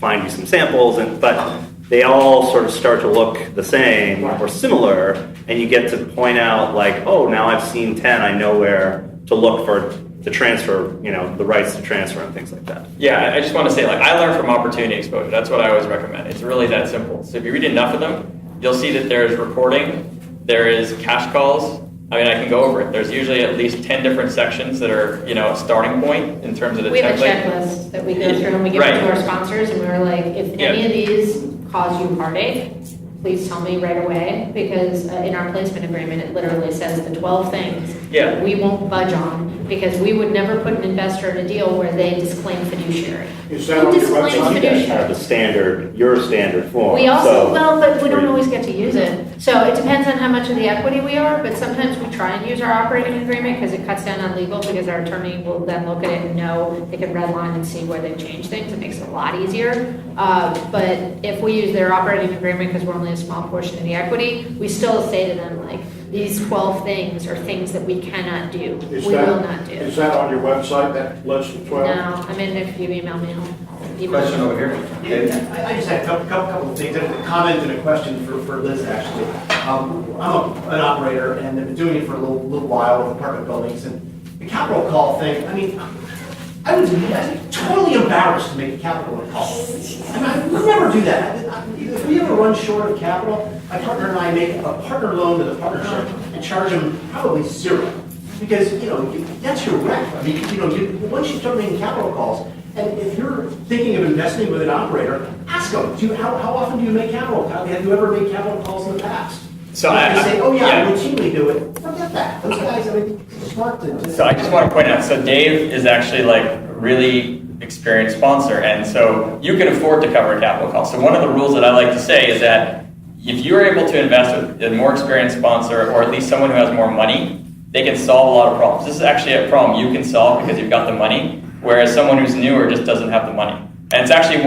find you some samples, but they all sort of start to look the same or similar, and you get to point out, like, oh, now I've seen 10, I know where to look for to transfer, the rights to transfer and things like that. Yeah, I just want to say, I learn from opportunity exposure. That's what I always recommend. It's really that simple. So if you read enough of them, you'll see that there's reporting, there is cash calls. I can go over it. There's usually at least 10 different sections that are, a starting point in terms of the template. We have a checklist that we go through and we give it to our sponsors, and we were like, if any of these cause you heartache, please tell me right away, because in our placement agreement, it literally says the 12 things we won't budge on, because we would never put an investor in a deal where they disclaim fiduciary. Is that on your website? You guys have your standard form. We also, but we don't always get to use it. So it depends on how much of the equity we are, but sometimes we try and use our operating agreement because it cuts down on legal, because our attorney will then look at it and know they can redline and see where they've changed things. It makes it a lot easier. But if we use their operating agreement because we're only a small portion of the equity, we still say to them, like, these 12 things are things that we cannot do. Will not do. Is that on your website, that list of 12? No, if you email me, I'll email Question over here. I just had a couple of things, a comment and a question for Liz, actually. I'm an operator, and I've been doing it for a little while with apartment buildings, and the capital call thing, I was totally embarrassed to make a capital call. I would never do that. If we ever run short of capital, my partner and I make a partner loan to the partnership and charge them probably zero. Because, that's your rep. Once you start making capital calls, and if you're thinking of investing with an operator, ask them, how often do you make capital calls? Have you ever made capital calls in the past? So I say, I routinely do it. Forget that. Those guys, smart to do. So I just want to point out, so Dave is actually really experienced sponsor. And so you can afford to cover a capital call. So one of the rules that I like to say is that if you're able to invest with a more experienced sponsor, or at least someone who has more money, they can solve a lot of problems. This is actually a problem you can solve because you've got the money, whereas someone who's newer just doesn't have the money. And it's actually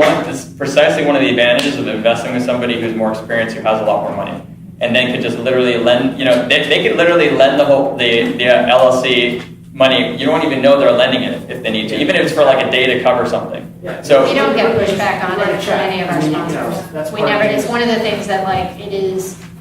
precisely one of the advantages of investing with somebody who's more experienced, who has a lot more money. And they could just literally lend, they could literally lend the LLC money. You don't even know they're lending it if they need to, even if it's for like a day to cover something. Yeah. So We don't get pushback on it from any of our sponsors. We never, it's one of the things that like,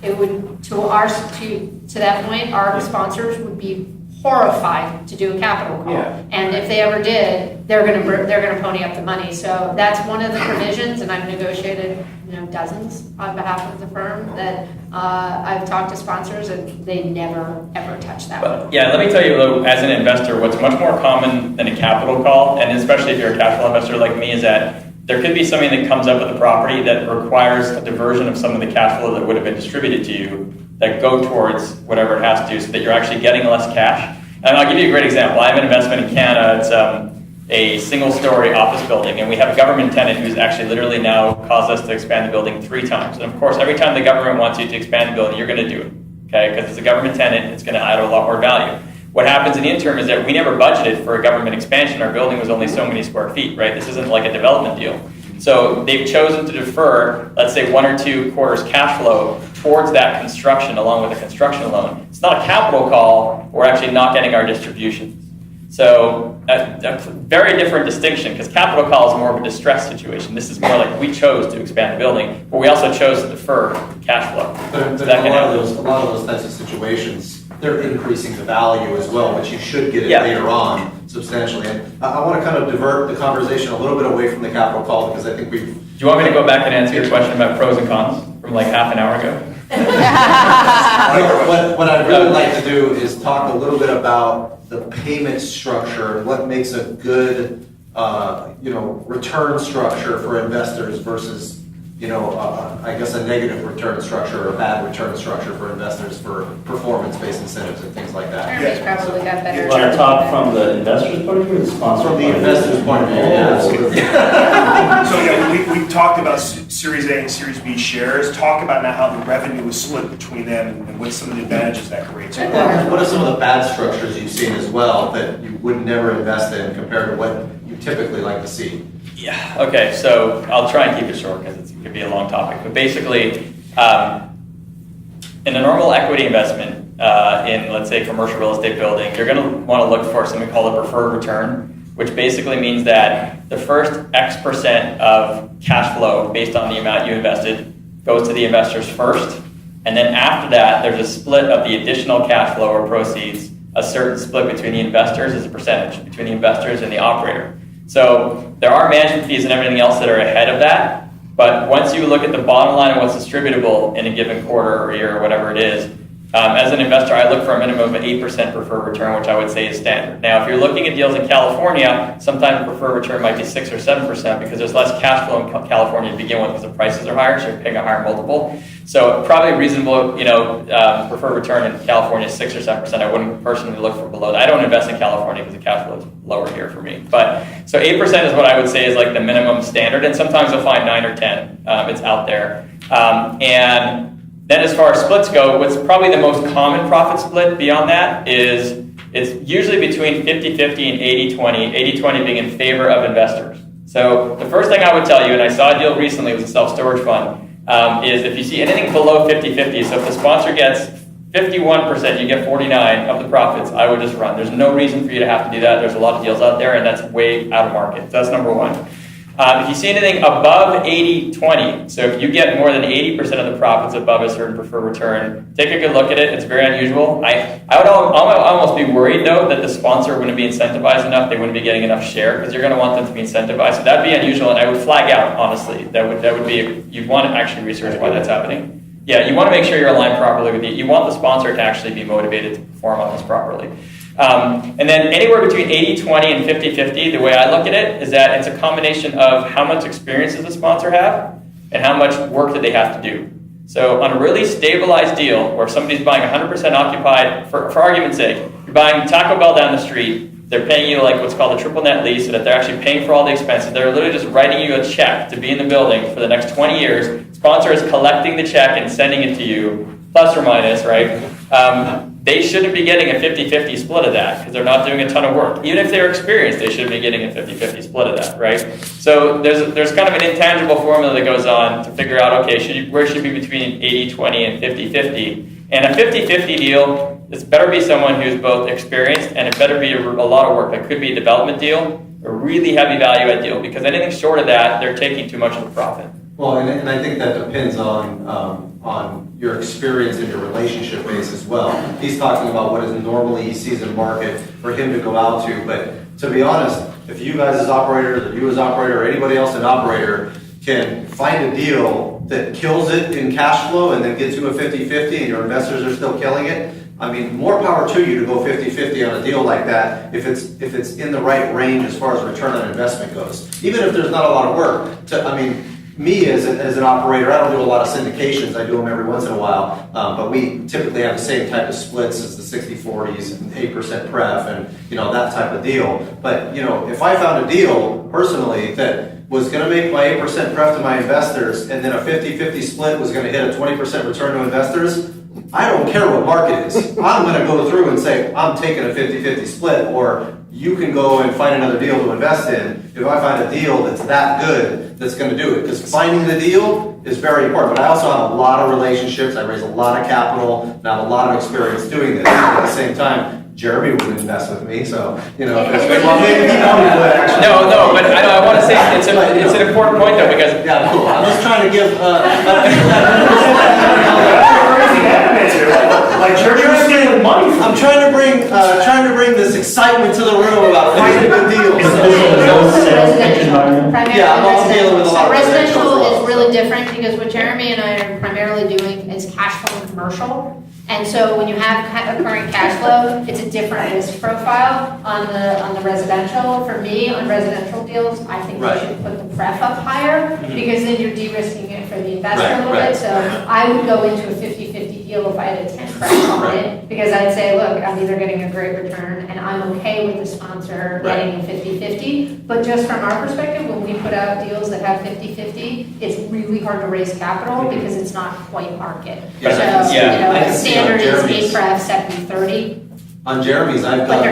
it would, to that point, our sponsors would be horrified to do a capital call. Yeah. And if they ever did, they're gonna pony up the money. So that's one of the provisions, and I've negotiated, dozens on behalf of the firm that I've talked to sponsors and they never, ever touch that one. But, yeah, let me tell you, though, as an investor, what's much more common than a capital call, and especially if you're a cash flow investor like me, is that there could be something that comes up with the property that requires a diversion of some of the cash flow that would have been distributed to you that go towards whatever it has to, so that you're actually getting less cash. And I'll give you a great example. I have an investment in Canada. It's a single-story office building, and we have a government tenant who's actually literally now caused us to expand the building 3 times. And of course, every time the government wants you to expand the building, you're going to do it, okay? Because it's a government tenant, it's going to add a lot more value. What happens in the interim is that we never budgeted for a government expansion. Our building was only so many square feet, right? This isn't like a development deal. So they've chosen to defer, let's say, 1 or 2 quarters cash flow towards that construction along with a construction loan. It's not a capital call. We're actually not getting our distributions. So a very different distinction, because capital call is more of a distress situation. This is more like we chose to expand the building, but we also chose to defer cash flow. But So a that can lot of happen. those types of situations, they're increasing the value as well, but you should get it Yeah. later on substantially. And I want to kind of divert the conversation a little bit away from the capital call, because I think we've... Do you want me to go back and answer your question about pros and cons from like half an hour ago? What I'd really like to do is talk a little bit about the payment structure, what makes a good, return structure for investors versus, I guess a negative return structure or a bad return structure for investors for performance-based incentives and things like that. Jeremy's probably got better. You want to talk from the investor's point of view or the sponsor? From the investor's point of view, yeah. So yeah, we talked about Series A and Series B shares. Talk about now how the revenue is split between them and what some of the advantages that creates. What are some of the bad structures you've seen as well that you would never invest in compared to what you typically like to see? Yeah, okay, so I'll try and keep it short because it could be a long topic. But basically, in a normal equity investment in, let's say, commercial real estate building, you're going to want to look for something called a preferred return, which basically means that the first X% of cash flow based on the amount you invested goes to the investors first. And then after that, there's a split of the additional cash flow or proceeds, a certain split between the investors as a percentage, between the investors and the operator. So there are management fees and everything else that are ahead of that. But once you look at the bottom line of what's distributable in a given quarter or year or whatever it is, as an investor, I look for a minimum of 8% preferred return, which I would say is standard. Now, if you're looking at deals in California, sometimes the preferred return might be 6 or 7% because there's less cash flow in California to begin with because the prices are higher, so you're paying a higher multiple. So probably reasonable, preferred return in California is 6 or 7%. I wouldn't personally look for below that. I don't invest in California because the cash flow is lower here for me. But so 8% is what I would say is like the minimum standard, and sometimes you'll find 9 or 10. It's out there. And then as far as splits go, what's probably the most common profit split beyond that is it's usually between 50-50 and 80-20, 80-20 being in favor of investors. So the first thing I would tell you, and I saw a deal recently with a self-storage fund, is if you see anything below 50-50, so if the sponsor gets 51%, you get 49 of the profits, I would just run. There's no reason for you to have to do that. There's a lot of deals out there, and that's way out of market. So that's number one. If you see anything above 80-20, so if you get more than 80% of the profits above a certain preferred return, take a good look at it. It's very unusual. I would almost be worried, though, that the sponsor wouldn't be incentivized enough. They wouldn't be getting enough share because you're going to want them to be incentivized. So that'd be unusual, and I would flag out, honestly. That would be, you'd want to actually research why that's happening. Yeah, you want to make sure you're aligned properly with you want the sponsor to actually be motivated to perform on this properly. And then anywhere between 80-20 and 50-50, the way I look at it is that it's a combination of how much experience does the sponsor have and how much work do they have to do. So on a really stabilized deal where somebody's buying 100% occupied, for argument's sake, you're buying Taco Bell down the street, They're paying you like what's called a triple net lease, so that they're actually paying for all the expenses. They're literally just writing you a check to be in the building for the next 20 years. Sponsor is collecting the check and sending it to you, plus or minus, right? They shouldn't be getting a 50-50 split of that because they're not doing a ton of work. Even if they're experienced, they shouldn't be getting a 50-50 split of that, right? So there's kind of an intangible formula that goes on to figure out, okay, where should be between 80-20 and 50-50. And a 50-50 deal, it's better be someone who's both experienced and it better be a lot of work. It could be a development deal, a really heavy value add deal, because anything short of that, they're taking too much of a profit. Well, and I think that depends on your experience and your relationship base as well. He's talking about what is normally he sees in the market for him to go out to, but to be honest, if you guys as operators, or you as operator, or anybody else an operator can find a deal that kills it in cash flow and then gets you a 50-50 and your investors are still killing it, I mean, more power to you to go 50-50 on a deal like that if it's in the right range as far as return on investment goes. Even if there's not a lot of work, me as an operator, I don't do a lot of syndications. I do them every once in a while, but we typically have the same type of splits as the 60-40s and 8% pref and that type of deal. But if I found a deal personally that was going to make my 8% pref to my investors and then a 50-50 split was going to hit a 20% return to investors, I don't care what market is. I'm going to go through and say I'm taking a 50-50 split, or you can go and find another deal to invest in if I find a deal that's that good that's going to do it. Because finding the deal is very important. But I also have a lot of relationships. I raise a lot of capital and I have a lot of experience doing this. At the same time, Jeremy wouldn't invest with me, so if it's well, maybe he probably would actually. No, but I want to say it's an important point though, because cool. I'm just trying to give. I'm trying to bring this excitement to the room about finding good deals. Yeah, I'm all dealing with a lot of residential is really different because what Jeremy and I are primarily doing is cash flow commercial. And so when you have a current cash flow, it's a different risk profile on the residential. For me, on residential deals, I think you should put the pref up higher because then you're de-risking it for the investor a little bit. So I would go into a 50-50 deal if I had a 10 pref on it because I'd say, look, I'm either getting a great return and I'm okay with the sponsor getting a 50-50. But just from our perspective, when we put out deals that have 50-50, it's really hard to raise capital because it's not quite market. Standard is 8 pref, 70-30. On Jeremy's, I've done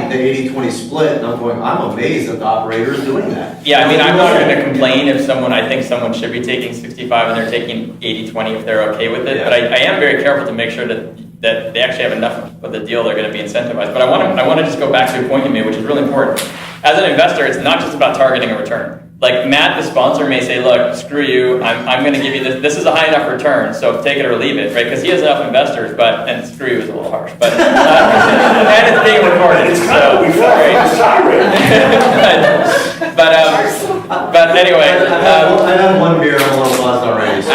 the 80-20 split, and I'm amazed that the operator is doing that. Yeah, I'm not going to complain if I think someone should be taking 65 and they're taking 80-20 if they're okay with it. But I am very careful to make sure that they actually have enough of the deal they're going to be incentivized. But I want to just go back to a point you made, which is really important. As an investor, it's not just about targeting a return. Like Matt, the sponsor, may say, look, screw you, I'm going to give you this. This is a high enough return, so take it or leave it, right? Because he has enough investors, and screw you is a little harsh. But and it's being recorded. It's kind of we felt but anyway. I've had one beer, I'm a little buzzed already. So. I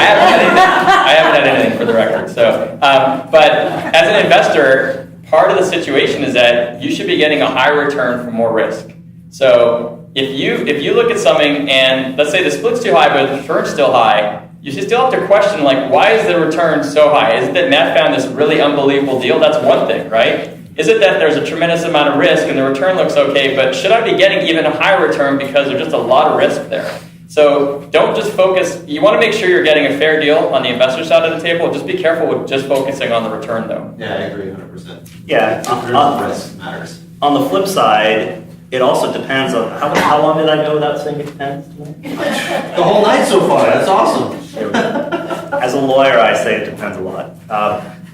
haven't had anything for the record. So, but as an investor, part of the situation is that you should be getting a higher return for more risk. So if you look at something and let's say the split's too high, but the return's still high, you should still have to question, like, why is the return so high? Is it that Matt found this really unbelievable deal? That's one thing, right? Is it that there's a tremendous amount of risk and the return looks okay, but should I be getting even a higher return because there's just a lot of risk there? So don't just focus. You want to make sure you're getting a fair deal on the investor side of the table. Just be careful with just focusing on the return, though. Yeah, I agree 100%. Yeah, risk matters. On the flip side, it also depends on how long did I go without saying it depends? The whole night so far. That's awesome. As a lawyer, I say it depends a lot.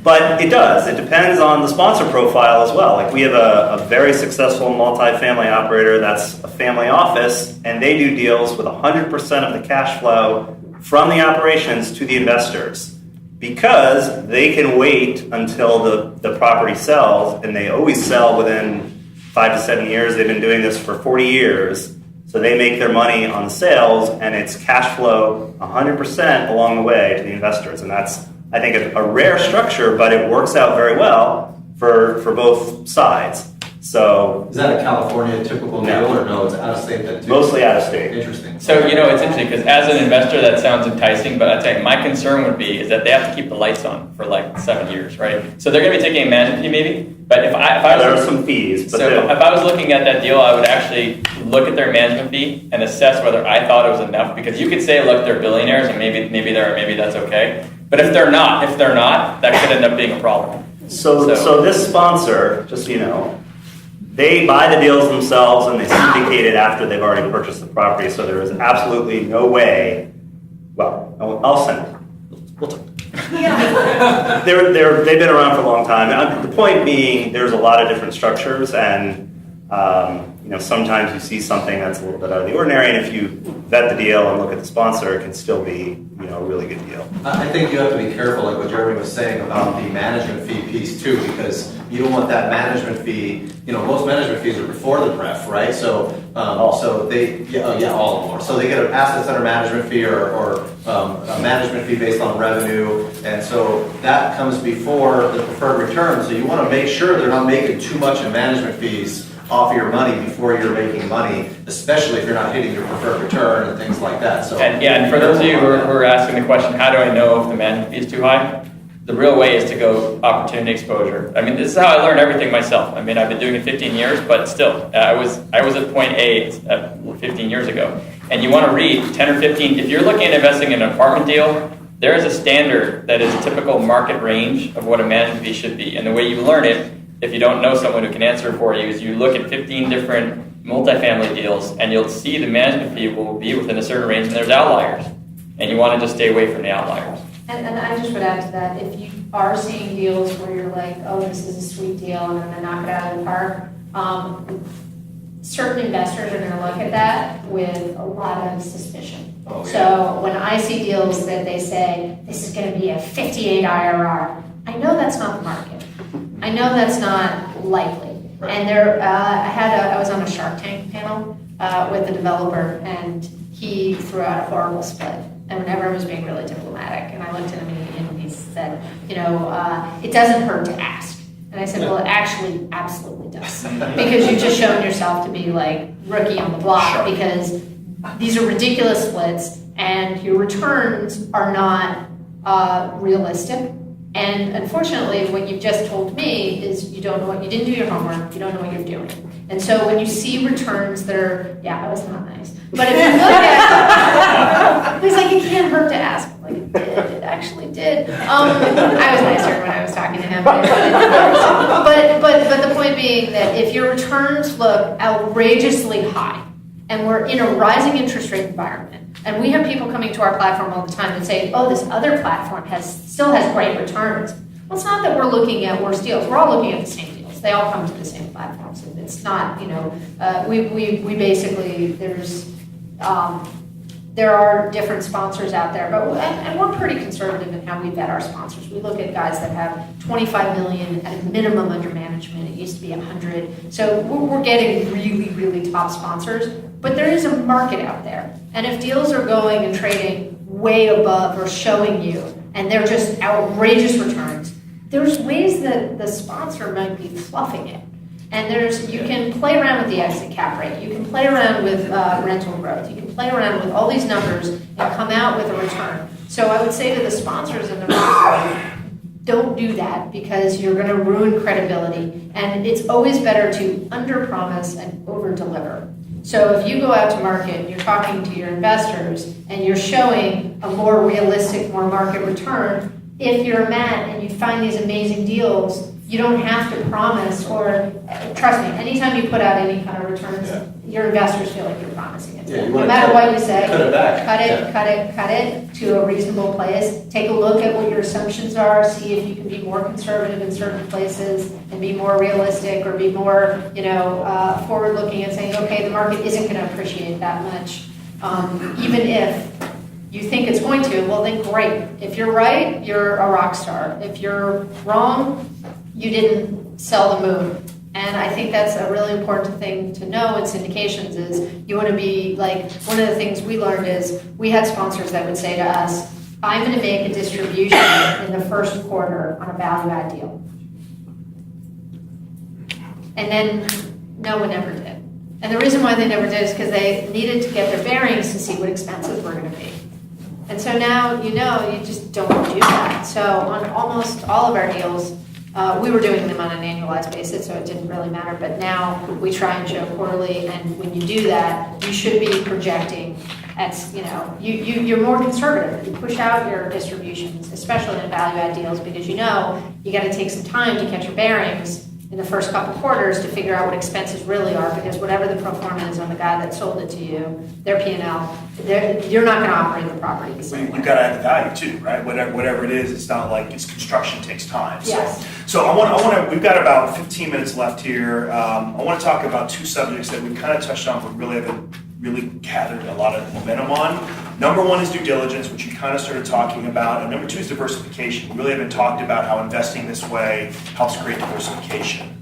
But it does. It depends on the sponsor profile as well. Like we have a very successful multifamily operator that's a family office, and they do deals with 100% of the cash flow from the operations to the investors because they can wait until the property sells, and they always sell within 5 to 7 years. They've been doing this for 40 years. So they make their money on the sales, and it's cash flow 100% along the way to the investors. And that's, I think, a rare structure, but it works out very well for both sides. So Is that a California typical deal, or no, it's out of state then too? mostly out of state. Interesting. So, it's interesting, because as an investor, that sounds enticing, but I'd say my concern would be is that they have to keep the lights on for like 7 years, right? So they're going to be taking a management fee maybe, but if I There was... are some fees, but if I was looking at that deal, I would actually look at their management fee and assess whether I thought it was enough, because you could say, look, they're billionaires, and maybe that's okay. But if they're not, that could end up being a problem. So this sponsor, just so you know, they buy the deals themselves and they syndicate it after they've already purchased the property. So there is absolutely no way. Well, I'll send it. We'll talk. They've been around for a long time. The point being, there's a lot of different structures, and sometimes you see something that's a little bit out of the ordinary, and if you vet the deal and look at the sponsor, it can still be a really good deal. I think you have to be careful, like what Jeremy was saying about the management fee piece too, because you don't want that management fee. Most management fees are before the pref, right? So, so they, all of them are. So they get an assets under management fee or a management fee based on revenue, and so that comes before the preferred return. So you want to make sure they're not making too much in management fees off your money before you're making money, especially if you're not hitting your preferred return and things like that. So and for those of you who are asking the question, how do I know if the management fee is too high? The real way is to go opportunity exposure. This is how I learned everything myself. I've been doing it 15 years, but still, I was at point A 15 years ago. And you want to read 10 or 15. If you're looking at investing in an apartment deal, there is a standard that is a typical market range of what a management fee should be. And the way you learn it, if you don't know someone who can answer for you, is you look at 15 different multifamily deals, and you'll see the management fee will be within a certain range, and there's outliers. And you want to just stay away from the outliers. And I just would add to that, if you are seeing deals where you're like, oh, this is a sweet deal, and I'm going to knock it out of the park, certain investors are going to look at that with a lot of suspicion. Oh, yeah. So when I see deals that they say, this is going to be a 58 IRR, I know that's not the market. I know that's not likely. Right. And I was on a Shark Tank panel with a developer, and he threw out a horrible split. And whenever I was being really diplomatic, and I looked at him and he said, it doesn't hurt to ask. And I said, well, it actually absolutely does. Because you've just shown yourself to be like rookie on the block, because these are ridiculous splits and your returns are not realistic. And unfortunately, what you've just told me is you didn't do your homework, you don't know what you're doing. And so when you see returns that are, that was not nice. But if you look at, he's like, it can't hurt to ask. I'm like, it actually did. I was nicer when I was talking to him. But the point being that if your returns look outrageously high, and we're in a rising interest rate environment, and we have people coming to our platform all the time and saying, oh, this other platform still has great returns. Well, it's not that we're looking at worse deals. We're all looking at the same deals. They all come to the same platforms. It's not, we basically, there are different sponsors out there, and we're pretty conservative in how we vet our sponsors. We look at guys that have 25 million at a minimum under management. It used to be 100. So we're getting really, really top sponsors, but there is a market out there. And if deals are going and trading way above or showing you, and they're just outrageous returns, there's ways that the sponsor might be fluffing it. And you can play around with the exit cap rate. You can play around with rental growth. You can play around with all these numbers and come out with a return. So I would say to the sponsors in the market, don't do that, because you're going to ruin credibility. And it's always better to underpromise and overdeliver. So if you go out to market and you're talking to your investors and you're showing a more realistic, more market return, if you're Matt and you find these amazing deals, you don't have to promise, or trust me, anytime you put out any kind of returns, your investors feel like you're promising it. No matter what you say, cut it back. Cut it to a reasonable place. Take a look at what your assumptions are. See if you can be more conservative in certain places and be more realistic, or be more, forward-looking and saying, okay, the market isn't going to appreciate that much, even if you think it's going to. Well, then great. If you're right, you're a rock star. If you're wrong, you didn't sell the moon. And I think that's a really important thing to know in syndications is you want to be like, one of the things we learned is we had sponsors that would say to us, I'm going to make a distribution in the first quarter on a value add deal. And then no one ever did. And the reason why they never did is because they needed to get their bearings to see what expenses were going to be. And so now, you just don't do that. So on almost all of our deals, we were doing them on an annualized basis, so it didn't really matter. But now we try and show quarterly, and when you do that, you should be projecting at, you're more conservative. You push out your distributions, especially in value-add deals, because you got to take some time to catch your bearings in the first couple quarters to figure out what expenses really are, because whatever the pro forma is on the guy that sold it to you, their P&L, you're not going to operate the property the same way. You've got to add the value too, right? Whatever it is, it's not like it's construction takes time. Yes. So I want to. We've got about 15 minutes left here. I want to talk about two subjects that we've kind of touched on, but really haven't really gathered a lot of momentum on. Number one is due diligence, which you kind of started talking about, and number two is diversification. We really haven't talked about how investing this way helps create diversification.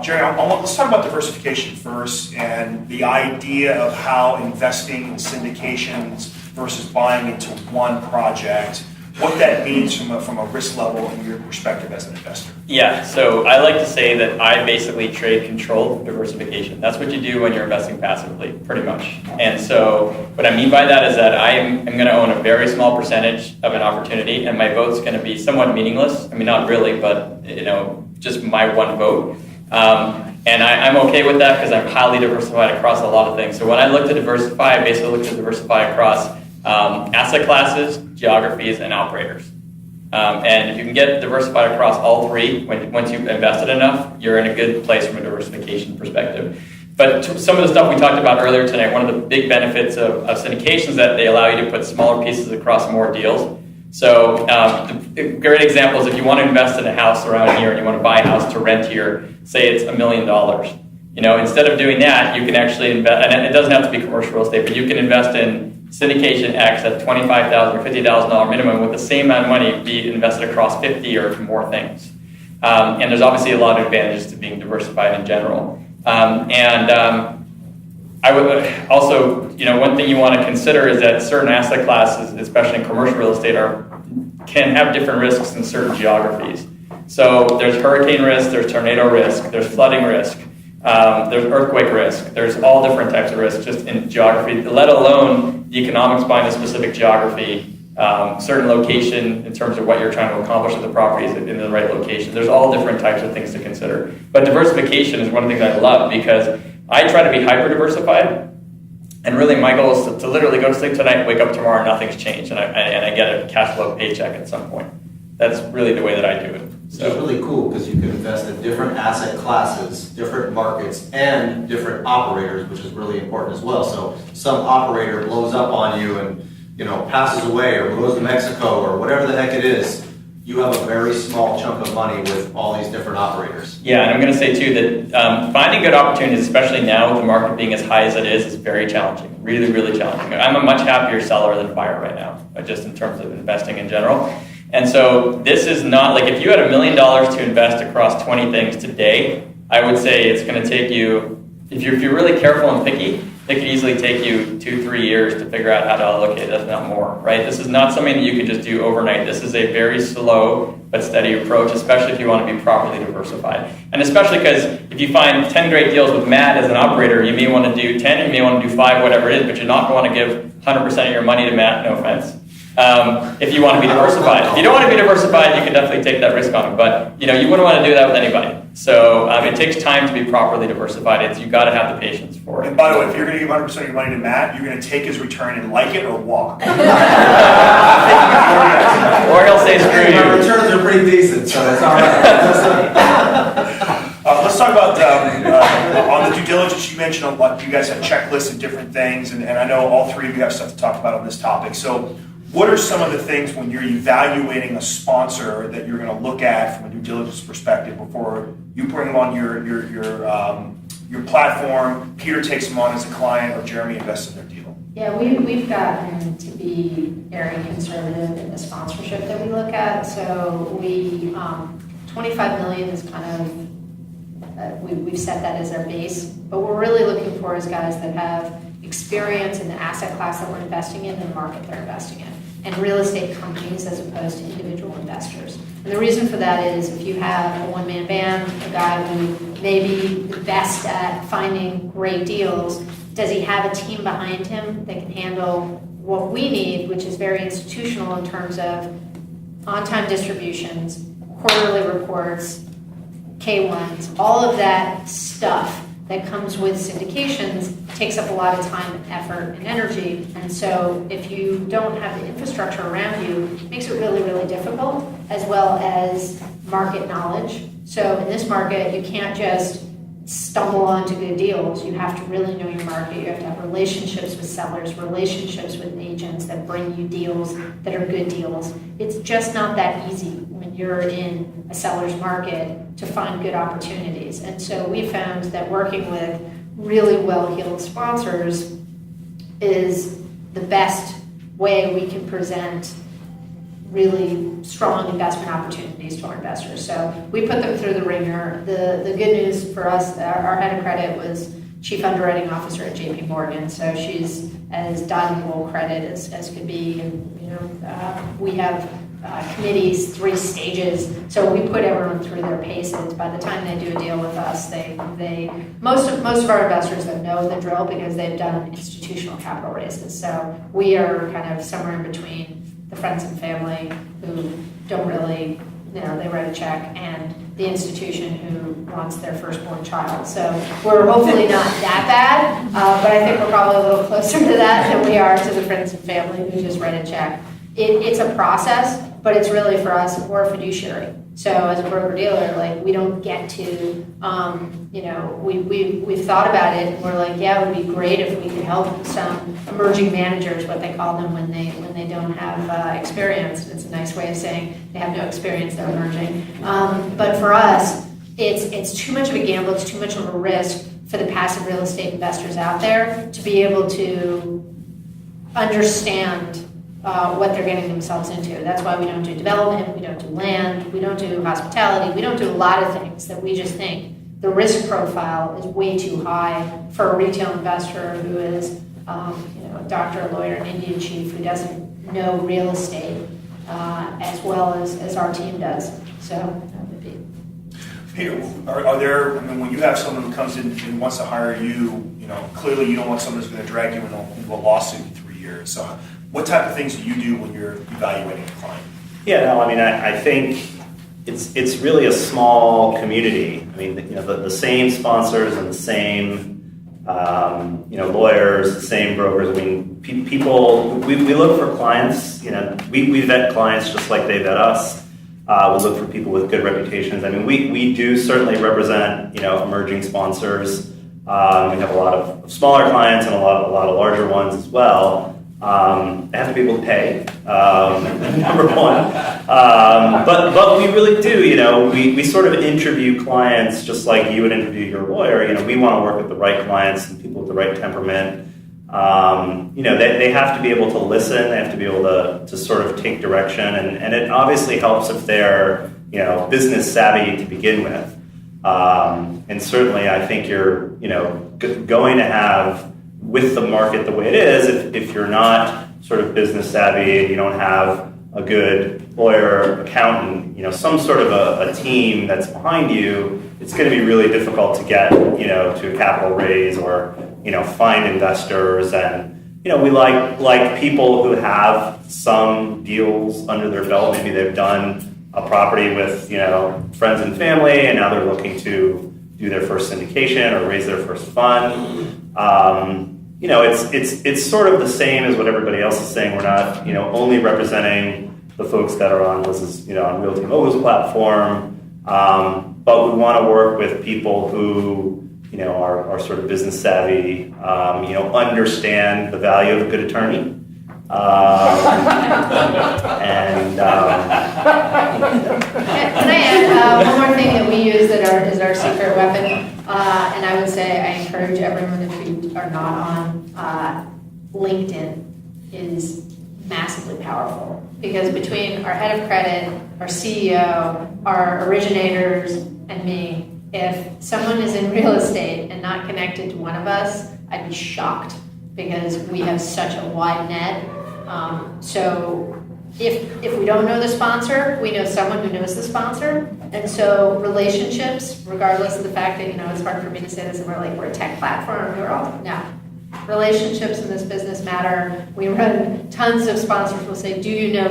Jerry, let's talk about diversification first, and the idea of how investing in syndications versus buying into one project, what that means from a risk level in your perspective as an investor. Yeah, so I like to say that I basically trade controlled diversification. That's what you do when you're investing passively, pretty much. And so what I mean by that is that I'm going to own a very small percentage of an opportunity, and my vote's going to be somewhat meaningless. I mean, not really, but just my one vote. And I'm okay with that because I'm highly diversified across a lot of things. So when I look to diversify, I basically look to diversify across asset classes, geographies, and operators. And if you can get diversified across all three, once you've invested enough, you're in a good place from a diversification perspective. But some of the stuff we talked about earlier tonight, one of the big benefits of syndications is that they allow you to put smaller pieces across more deals. So a great example is if you want to invest in a house around here and you want to buy a house to rent here, say it's $1 million. Instead of doing that, you can actually invest, and it doesn't have to be commercial real estate, but you can invest in syndication X at $25,000 or $50,000 minimum with the same amount of money be invested across 50 or more things. And there's obviously a lot of advantages to being diversified in general. I would also, one thing you want to consider is that certain asset classes, especially in commercial real estate, can have different risks in certain geographies. So there's hurricane risk, there's tornado risk, there's flooding risk, there's earthquake risk. There's all different types of risks just in geography, let alone the economics behind a specific geography, certain location in terms of what you're trying to accomplish with the property is in the right location. There's all different types of things to consider. But diversification is one of the things I love because I try to be hyper-diversified, and really my goal is to literally go to sleep tonight, wake up tomorrow, and nothing's changed, and I get a cash flow paycheck at some point. That's really the way that I do it. So it's really cool because you can invest in different asset classes, different markets, and different operators, which is really important as well. So some operator blows up on you and passes away or goes to Mexico or whatever the heck it is. You have a very small chunk of money with all these different operators. Yeah, and I'm going to say too that finding good opportunities, especially now with the market being as high as it is very challenging. Really, really challenging. I'm a much happier seller than buyer right now, just in terms of investing in general. And so this is not like if you had $1 million to invest across 20 things today, I would say it's going to take you, if you're really careful and picky, it could easily take you 2-3 years to figure out how to allocate, if not more, right? This is not something that you can just do overnight. This is a very slow but steady approach, especially if you want to be properly diversified. And especially because if you find 10 great deals with Matt as an operator, you may want to do 10, you may want to do 5, whatever it is, but you're not going to give 100% of your money to Matt, no offense. If you want to be diversified. If you don't want to be diversified, you can definitely take that risk on it, but you wouldn't want to do that with anybody. So it takes time to be properly diversified. You've got to have the patience for it. And by the way, if you're going to give 100% of your money to Matt, you're going to take his return and like it or walk. Or he'll say screw you. Our returns are pretty decent, so it's all right. Let's talk about on the due diligence. You mentioned you guys have checklists and different things, and I know all three of you have stuff to talk about on this topic. So what are some of the things when you're evaluating a sponsor that you're going to look at from a due diligence perspective before you bring them on your platform, Peter takes them on as a client, or Jeremy invests in their deal? Yeah, we've gotten to be very conservative in the sponsorship that we look at. So we $25 million is kind of we've set that as our base. But what we're really looking for is guys that have experience in the asset class that we're investing in and the market they're investing in, and real estate companies as opposed to individual investors. And the reason for that is if you have a one-man band, a guy who may be the best at finding great deals, does he have a team behind him that can handle what we need, which is very institutional in terms of on-time distributions, quarterly reports, K1s, all of that stuff that comes with syndications takes up a lot of time, effort, and energy. And so if you don't have the infrastructure around you, it makes it really, really difficult, as well as market knowledge. So in this market, you can't just stumble onto good deals. You have to really know your market. You have to have relationships with sellers, relationships with agents that bring you deals that are good deals. It's just not that easy when you're in a seller's market to find good opportunities. And so we found that working with really well-heeled sponsors is the best way we can present really strong investment opportunities to our investors. So we put them through the ringer. The good news for us, our head of credit was chief underwriting officer at JP Morgan. So she's as dyed-in-the-wool credit as could be. And we have committees, 3 stages. So we put everyone through their paces. By the time they do a deal with us, most of our investors that know the drill because they've done institutional capital raises. So we are kind of somewhere in between the friends and family who don't really, they write a check, and the institution who wants their firstborn child. So we're hopefully not that bad, but I think we're probably a little closer to that than we are to the friends and family who just write a check. It's a process, but it's really for us, we're a fiduciary. So as a broker-dealer, we don't get to, we've thought about it, and we're like, yeah, it would be great if we could help some emerging managers, what they call them when they don't have experience. It's a nice way of saying they have no experience, they're emerging. But for us, it's too much of a gamble, it's too much of a risk for the passive real estate investors out there to be able to understand what they're getting themselves into. That's why we don't do development, we don't do land, we don't do hospitality, we don't do a lot of things that we just think the risk profile is way too high for a retail investor who is a doctor, a lawyer, an Indian chief who doesn't know real estate as well as our team does. So that would be. Peter, are there, when you have someone who comes in and wants to hire you, clearly you don't want someone who's going to drag you into a lawsuit in 3 years. So what type of things do you do when you're evaluating a client? Yeah, no, I think it's really a small community. The same sponsors and the same lawyers, the same brokers. People. We look for clients. We vet clients just like they vet us. We look for people with good reputations. We do certainly represent emerging sponsors. We have a lot of smaller clients and a lot of larger ones as well. They have to be able to pay, number one. But we really do, we sort of interview clients just like you would interview your lawyer. We want to work with the right clients and people with the right temperament. They have to be able to listen. They have to be able to sort of take direction. And it obviously helps if they're, business savvy to begin with. And certainly I think you're, going to have, with the market the way it is, if you're not sort of business savvy and you don't have a good lawyer, accountant, some sort of a team that's behind you, it's going to be really difficult to get, to a capital raise or, find investors. And, we like people who have some deals under their belt. Maybe they've done a property with, friends and family, and now they're looking to do their first syndication or raise their first fund. It's sort of the same as what everybody else is saying. We're not, only representing the folks that are on Liz's, on Realty Mogul's platform, but we want to work with people who, are sort of business savvy, understand the value of a good attorney. Can I add one more thing that we use that is our secret weapon? And I would say I encourage everyone, if you are not on LinkedIn, is massively powerful. Because between our head of credit, our CEO, our originators, and me, if someone is in real estate and not connected to one of us, I'd be shocked because we have such a wide net. So if we don't know the sponsor, we know someone who knows the sponsor. And so relationships, regardless of the fact that, it's hard for me to say this and we're a tech platform, no. Relationships in this business matter. We run tons of sponsors will say, do you know?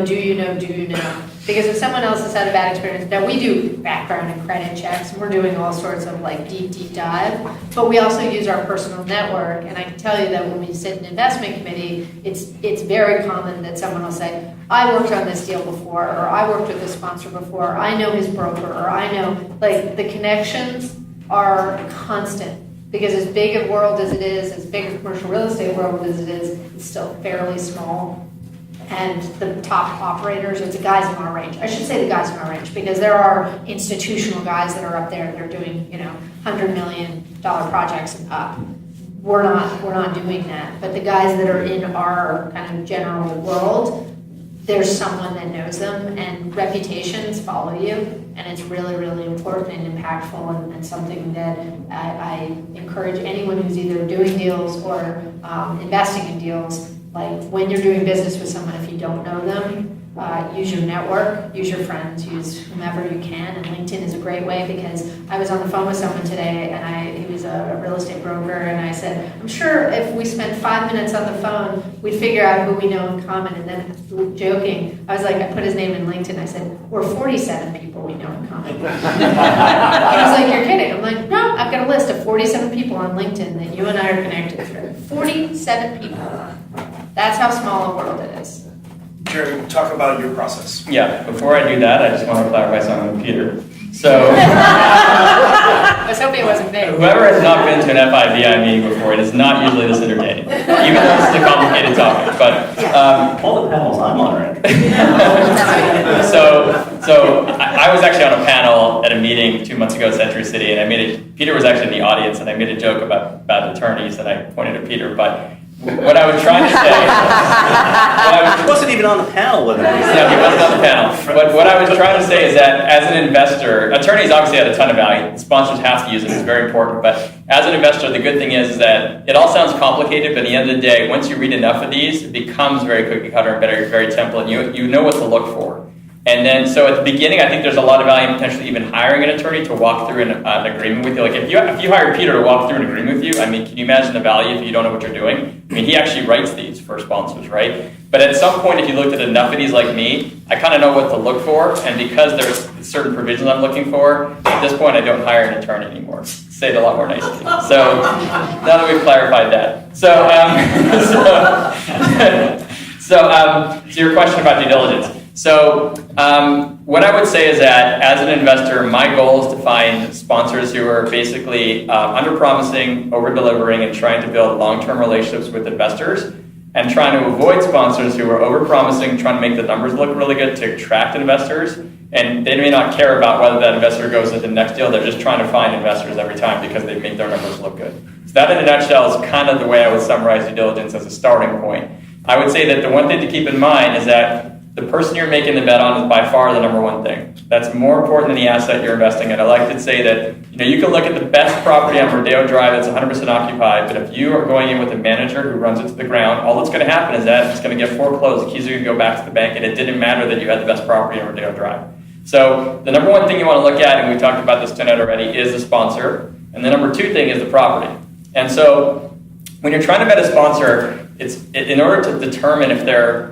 Because if someone else has had a bad experience, now we do background and credit checks, and we're doing all sorts of deep dive, but we also use our personal network. And I can tell you that when we sit in investment committee, it's very common that someone will say, I worked on this deal before, or I worked with this sponsor before, or I know his broker, or I know, the connections are constant. Because as big a world as it is, as big a commercial real estate world as it is, it's still fairly small. And the top operators, it's the guys in our range. I should say the guys in our range, because there are institutional guys that are up there that are doing, $100 million projects and up. We're not doing that. But the guys that are in our kind of general world, there's someone that knows them, and reputations follow you, and it's really, really important and impactful, and something that I encourage anyone who's either doing deals or investing in deals. When you're doing business with someone, if you don't know them, use your network, use your friends, use whomever you can, and LinkedIn is a great way, because I was on the phone with someone today, and he was a real estate broker, and I said, I'm sure if we spent 5 minutes on the phone, we'd figure out who we know in common. And then, joking, I was like, I put his name in LinkedIn, I said, we're 47 people we know in common. He was like, you're kidding. I'm like, no, I've got a list of 47 people on LinkedIn that you and I are connected with. 47 people. That's how small a world it is. Jeremy, talk about your process. Yeah, before I do that, I just want to clarify something with Peter. So, I was hoping it wasn't me. Whoever has not been to an FIBI meeting before, it is not usually this entertaining, even though this is a complicated topic. But all the panels I'm on are So I was actually on a panel at a meeting 2 months ago at Century City, and Peter was actually in the audience, and I made a joke about attorneys, and I pointed at Peter, but what I was trying to say... He wasn't even on the panel with him. No, he wasn't on the panel. But what I was trying to say is that as an investor, attorneys obviously add a ton of value. Sponsors have to use it. It's very important. But as an investor, the good thing is that it all sounds complicated, but at the end of the day, once you read enough of these, it becomes very cookie cutter and very template. You know what to look for. And then, so at the beginning, I think there's a lot of value in potentially even hiring an attorney to walk through an agreement with you. Like if you hire Peter to walk through an agreement with you, I mean, can you imagine the value if you don't know what you're doing? I mean, he actually writes these for sponsors, right? But at some point, if you looked at enough of these like me, I kind of know what to look for. And because there's certain provisions I'm looking for, at this point, I don't hire an attorney anymore. Say it a lot more nicely. So now that we've clarified that. So your question about due diligence. So what I would say is that as an investor, my goal is to find sponsors who are basically under-promising, over-delivering, and trying to build long-term relationships with investors, and trying to avoid sponsors who are over-promising, trying to make the numbers look really good to attract investors, and they may not care about whether that investor goes into the next deal. They're just trying to find investors every time because they make their numbers look good. So that in a nutshell is kind of the way I would summarize due diligence as a starting point. I would say that the one thing to keep in mind is that the person you're making the bet on is by far the number one thing. That's more important than the asset you're investing in. I like to say that you can look at the best property on Rodeo Drive that's 100% occupied, but if you are going in with a manager who runs it to the ground, all that's going to happen is that it's going to get foreclosed. The keys are going to go back to the bank, and it didn't matter that you had the best property on Rodeo Drive. So the number one thing you want to look at, and we talked about this tonight already, is the sponsor. And the number two thing is the property. And so when you're trying to bet a sponsor, in order to determine if they're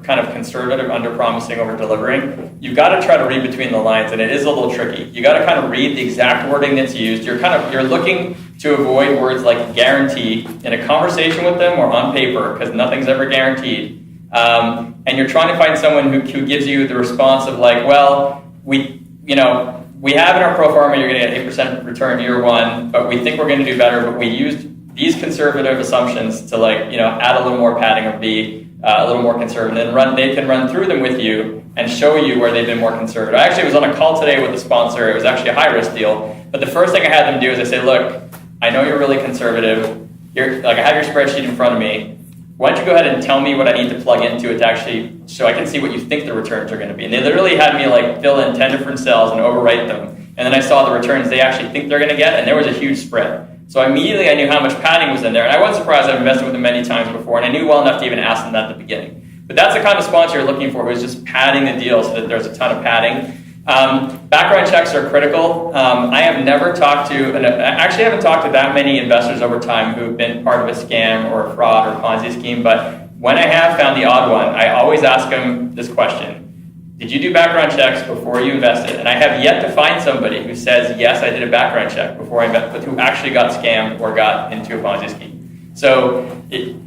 kind of conservative, under-promising, over-delivering, you've got to try to read between the lines, and it is a little tricky. You got to kind of read the exact wording that's used. You're looking to avoid words like guarantee in a conversation with them or on paper, because nothing's ever guaranteed. And you're trying to find someone who gives you the response of like, well, we have in our pro forma you're going to get 8% return year one, but we think we're going to do better, but we used these conservative assumptions to add a little more padding or be a little more conservative, and they can run through them with you and show you where they've been more conservative. I actually was on a call today with a sponsor. It was actually a high-risk deal, but the first thing I had them do is I say, look, I know you're really conservative. I have your spreadsheet in front of me. Why don't you go ahead and tell me what I need to plug into it to actually, so I can see what you think the returns are going to be. And they literally had me fill in 10 different cells and overwrite them. And then I saw the returns they actually think they're going to get, and there was a huge spread. So immediately I knew how much padding was in there. And I wasn't surprised. I've invested with them many times before, and I knew well enough to even ask them that at the beginning. But that's the kind of sponsor you're looking for, who's just padding the deal so that there's a ton of padding. Background checks are critical. I have never talked to, and actually I haven't talked to that many investors over time who've been part of a scam or a fraud or Ponzi scheme, but when I have found the odd one, I always ask them this question. Did you do background checks before you invested? And I have yet to find somebody who says, yes, I did a background check before I invested, but who actually got scammed or got into a Ponzi scheme. So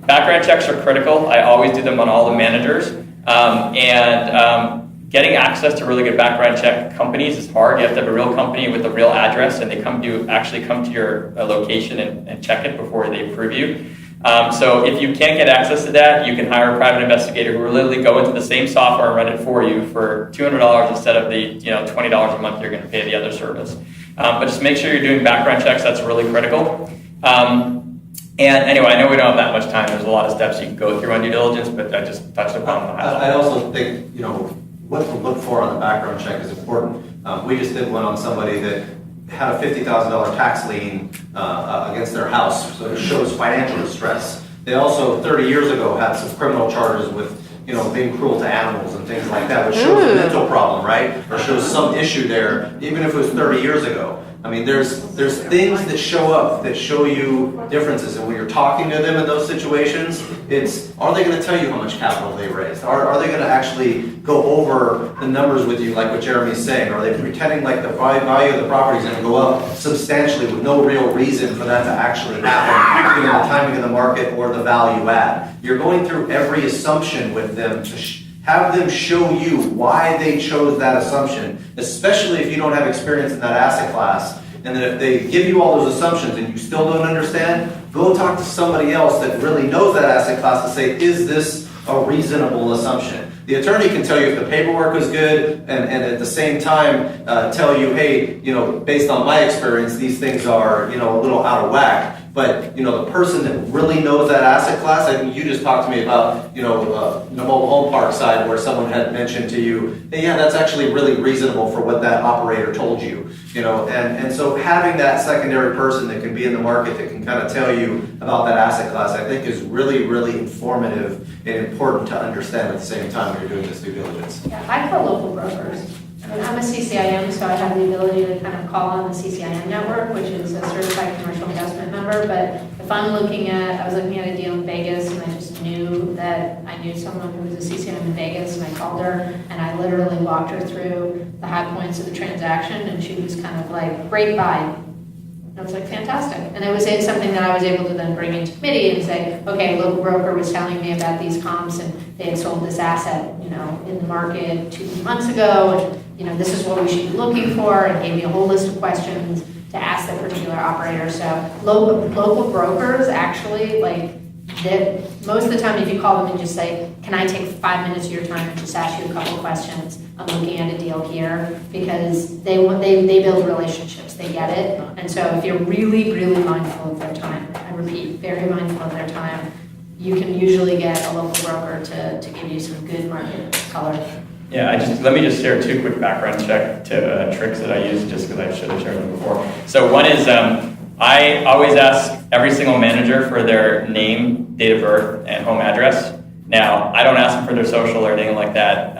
background checks are critical. I always do them on all the managers. Getting access to really good background check companies is hard. You have to have a real company with a real address, and they actually come to your location and check it before they approve you. So if you can't get access to that, you can hire a private investigator who will literally go into the same software and run it for you for $200 instead of the $20 a month you're going to pay the other service. But just make sure you're doing background checks. That's really critical. And anyway, I know we don't have that much time. There's a lot of steps you can go through on due diligence, but I just touched upon the highlight. I also think, what to look for on the background check is important. We just did one on somebody that had a $50,000 tax lien against their house, so it shows financial distress. They also, 30 years ago, had some criminal charges with, being cruel to animals and things like that, which shows a mental problem, right? Or shows some issue there, even if it was 30 years ago. I mean, there's things that show up that show you differences, and when you're talking to them in those situations, are they going to tell you how much capital they raised? Are they going to actually go over the numbers with you, like what Jeremy's saying? Are they pretending like the value of the property is going to go up substantially with no real reason for that to actually happen, given the timing of the market or the value add? You're going through every assumption with them to have them show you why they chose that assumption, especially if you don't have experience in that asset class. And then if they give you all those assumptions and you still don't understand, go talk to somebody else that really knows that asset class to say, is this a reasonable assumption? The attorney can tell you if the paperwork is good and at the same time tell you, hey, based on my experience, these things are, a little out of whack. But, the person that really knows that asset class, I think you just talked to me about, the mobile home park side where someone had mentioned to you, hey, yeah, that's actually really reasonable for what that operator told you. And so having that secondary person that can be in the market that can kind of tell you about that asset class, I think is really, really informative and important to understand at the same time when you're doing this due diligence. Yeah, I call local brokers. I'm a CCIM, so I have the ability to kind of call on the CCIM network, which is a certified commercial investment member. But if I was looking at a deal in Vegas, and I just knew that I knew someone who was a CCIM in Vegas, and I called her, and I literally walked her through the high points of the transaction, and she was kind of like, great buy. And I was like, fantastic. And it was something that I was able to then bring into committee and say, okay, a local broker was telling me about these comps, and they had sold this asset, in the market 2 months ago, and this is what we should be looking for, and gave me a whole list of questions to ask that particular operator. So local brokers actually, most of the time if you call them and just say, can I take 5 minutes of your time and just ask you a couple of questions? I'm looking at a deal here, because they build relationships, they get it. And so if you're really, really mindful of their time, I repeat, very mindful of their time, you can usually get a local broker to give you some good market color. Yeah, let me just share 2 quick background check tricks that I use, just because I should have shared them before. So one is I always ask every single manager for their name, date of birth, and home address. Now, I don't ask them for their social or anything like that.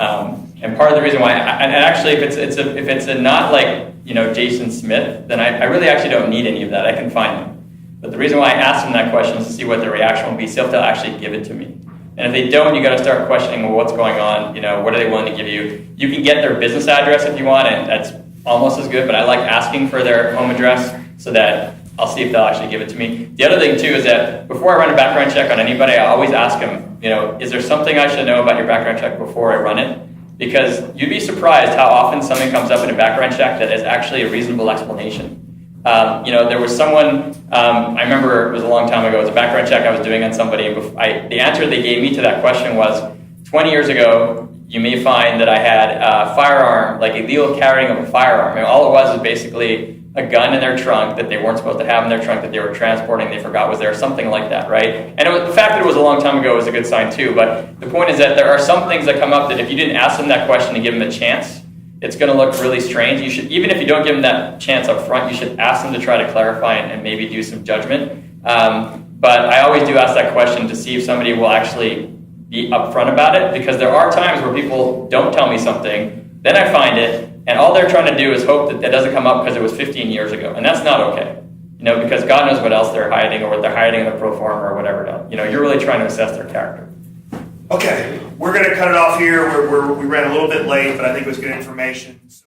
And part of the reason why, and actually, if it's not like Jason Smith, then I really actually don't need any of that. I can find them. But the reason why I ask them that question is to see what their reaction will be, see if they'll actually give it to me. And if they don't, you got to start questioning, well, what's going on? What are they willing to give you? You can get their business address if you want, and that's almost as good. But I like asking for their home address so that I'll see if they'll actually give it to me. The other thing too is that before I run a background check on anybody, I always ask them, is there something I should know about your background check before I run it? Because you'd be surprised how often something comes up in a background check that is actually a reasonable explanation. There was someone, I remember it was a long time ago, it was a background check I was doing on somebody, and the answer they gave me to that question was, 20 years ago, you may find that I had a firearm, like illegal carrying of a firearm. And all it was basically a gun in their trunk that they weren't supposed to have in their trunk that they were transporting, they forgot was there, something like that, right? And the fact that it was a long time ago was a good sign too, but the point is that there are some things that come up that if you didn't ask them that question and give them a chance, it's going to look really strange. You should, even if you don't give them that chance up front, you should ask them to try to clarify and maybe do some judgment. But I always do ask that question to see if somebody will actually be upfront about it, because there are times where people don't tell me something, then I find it, and all they're trying to do is hope that doesn't come up because it was 15 years ago, and that's not okay. Because God knows what else they're hiding, or what they're hiding in the pro forma or whatever else. You're really trying to assess their character. Okay, we're going to cut it off here. We ran a little bit late, but I think it was good information.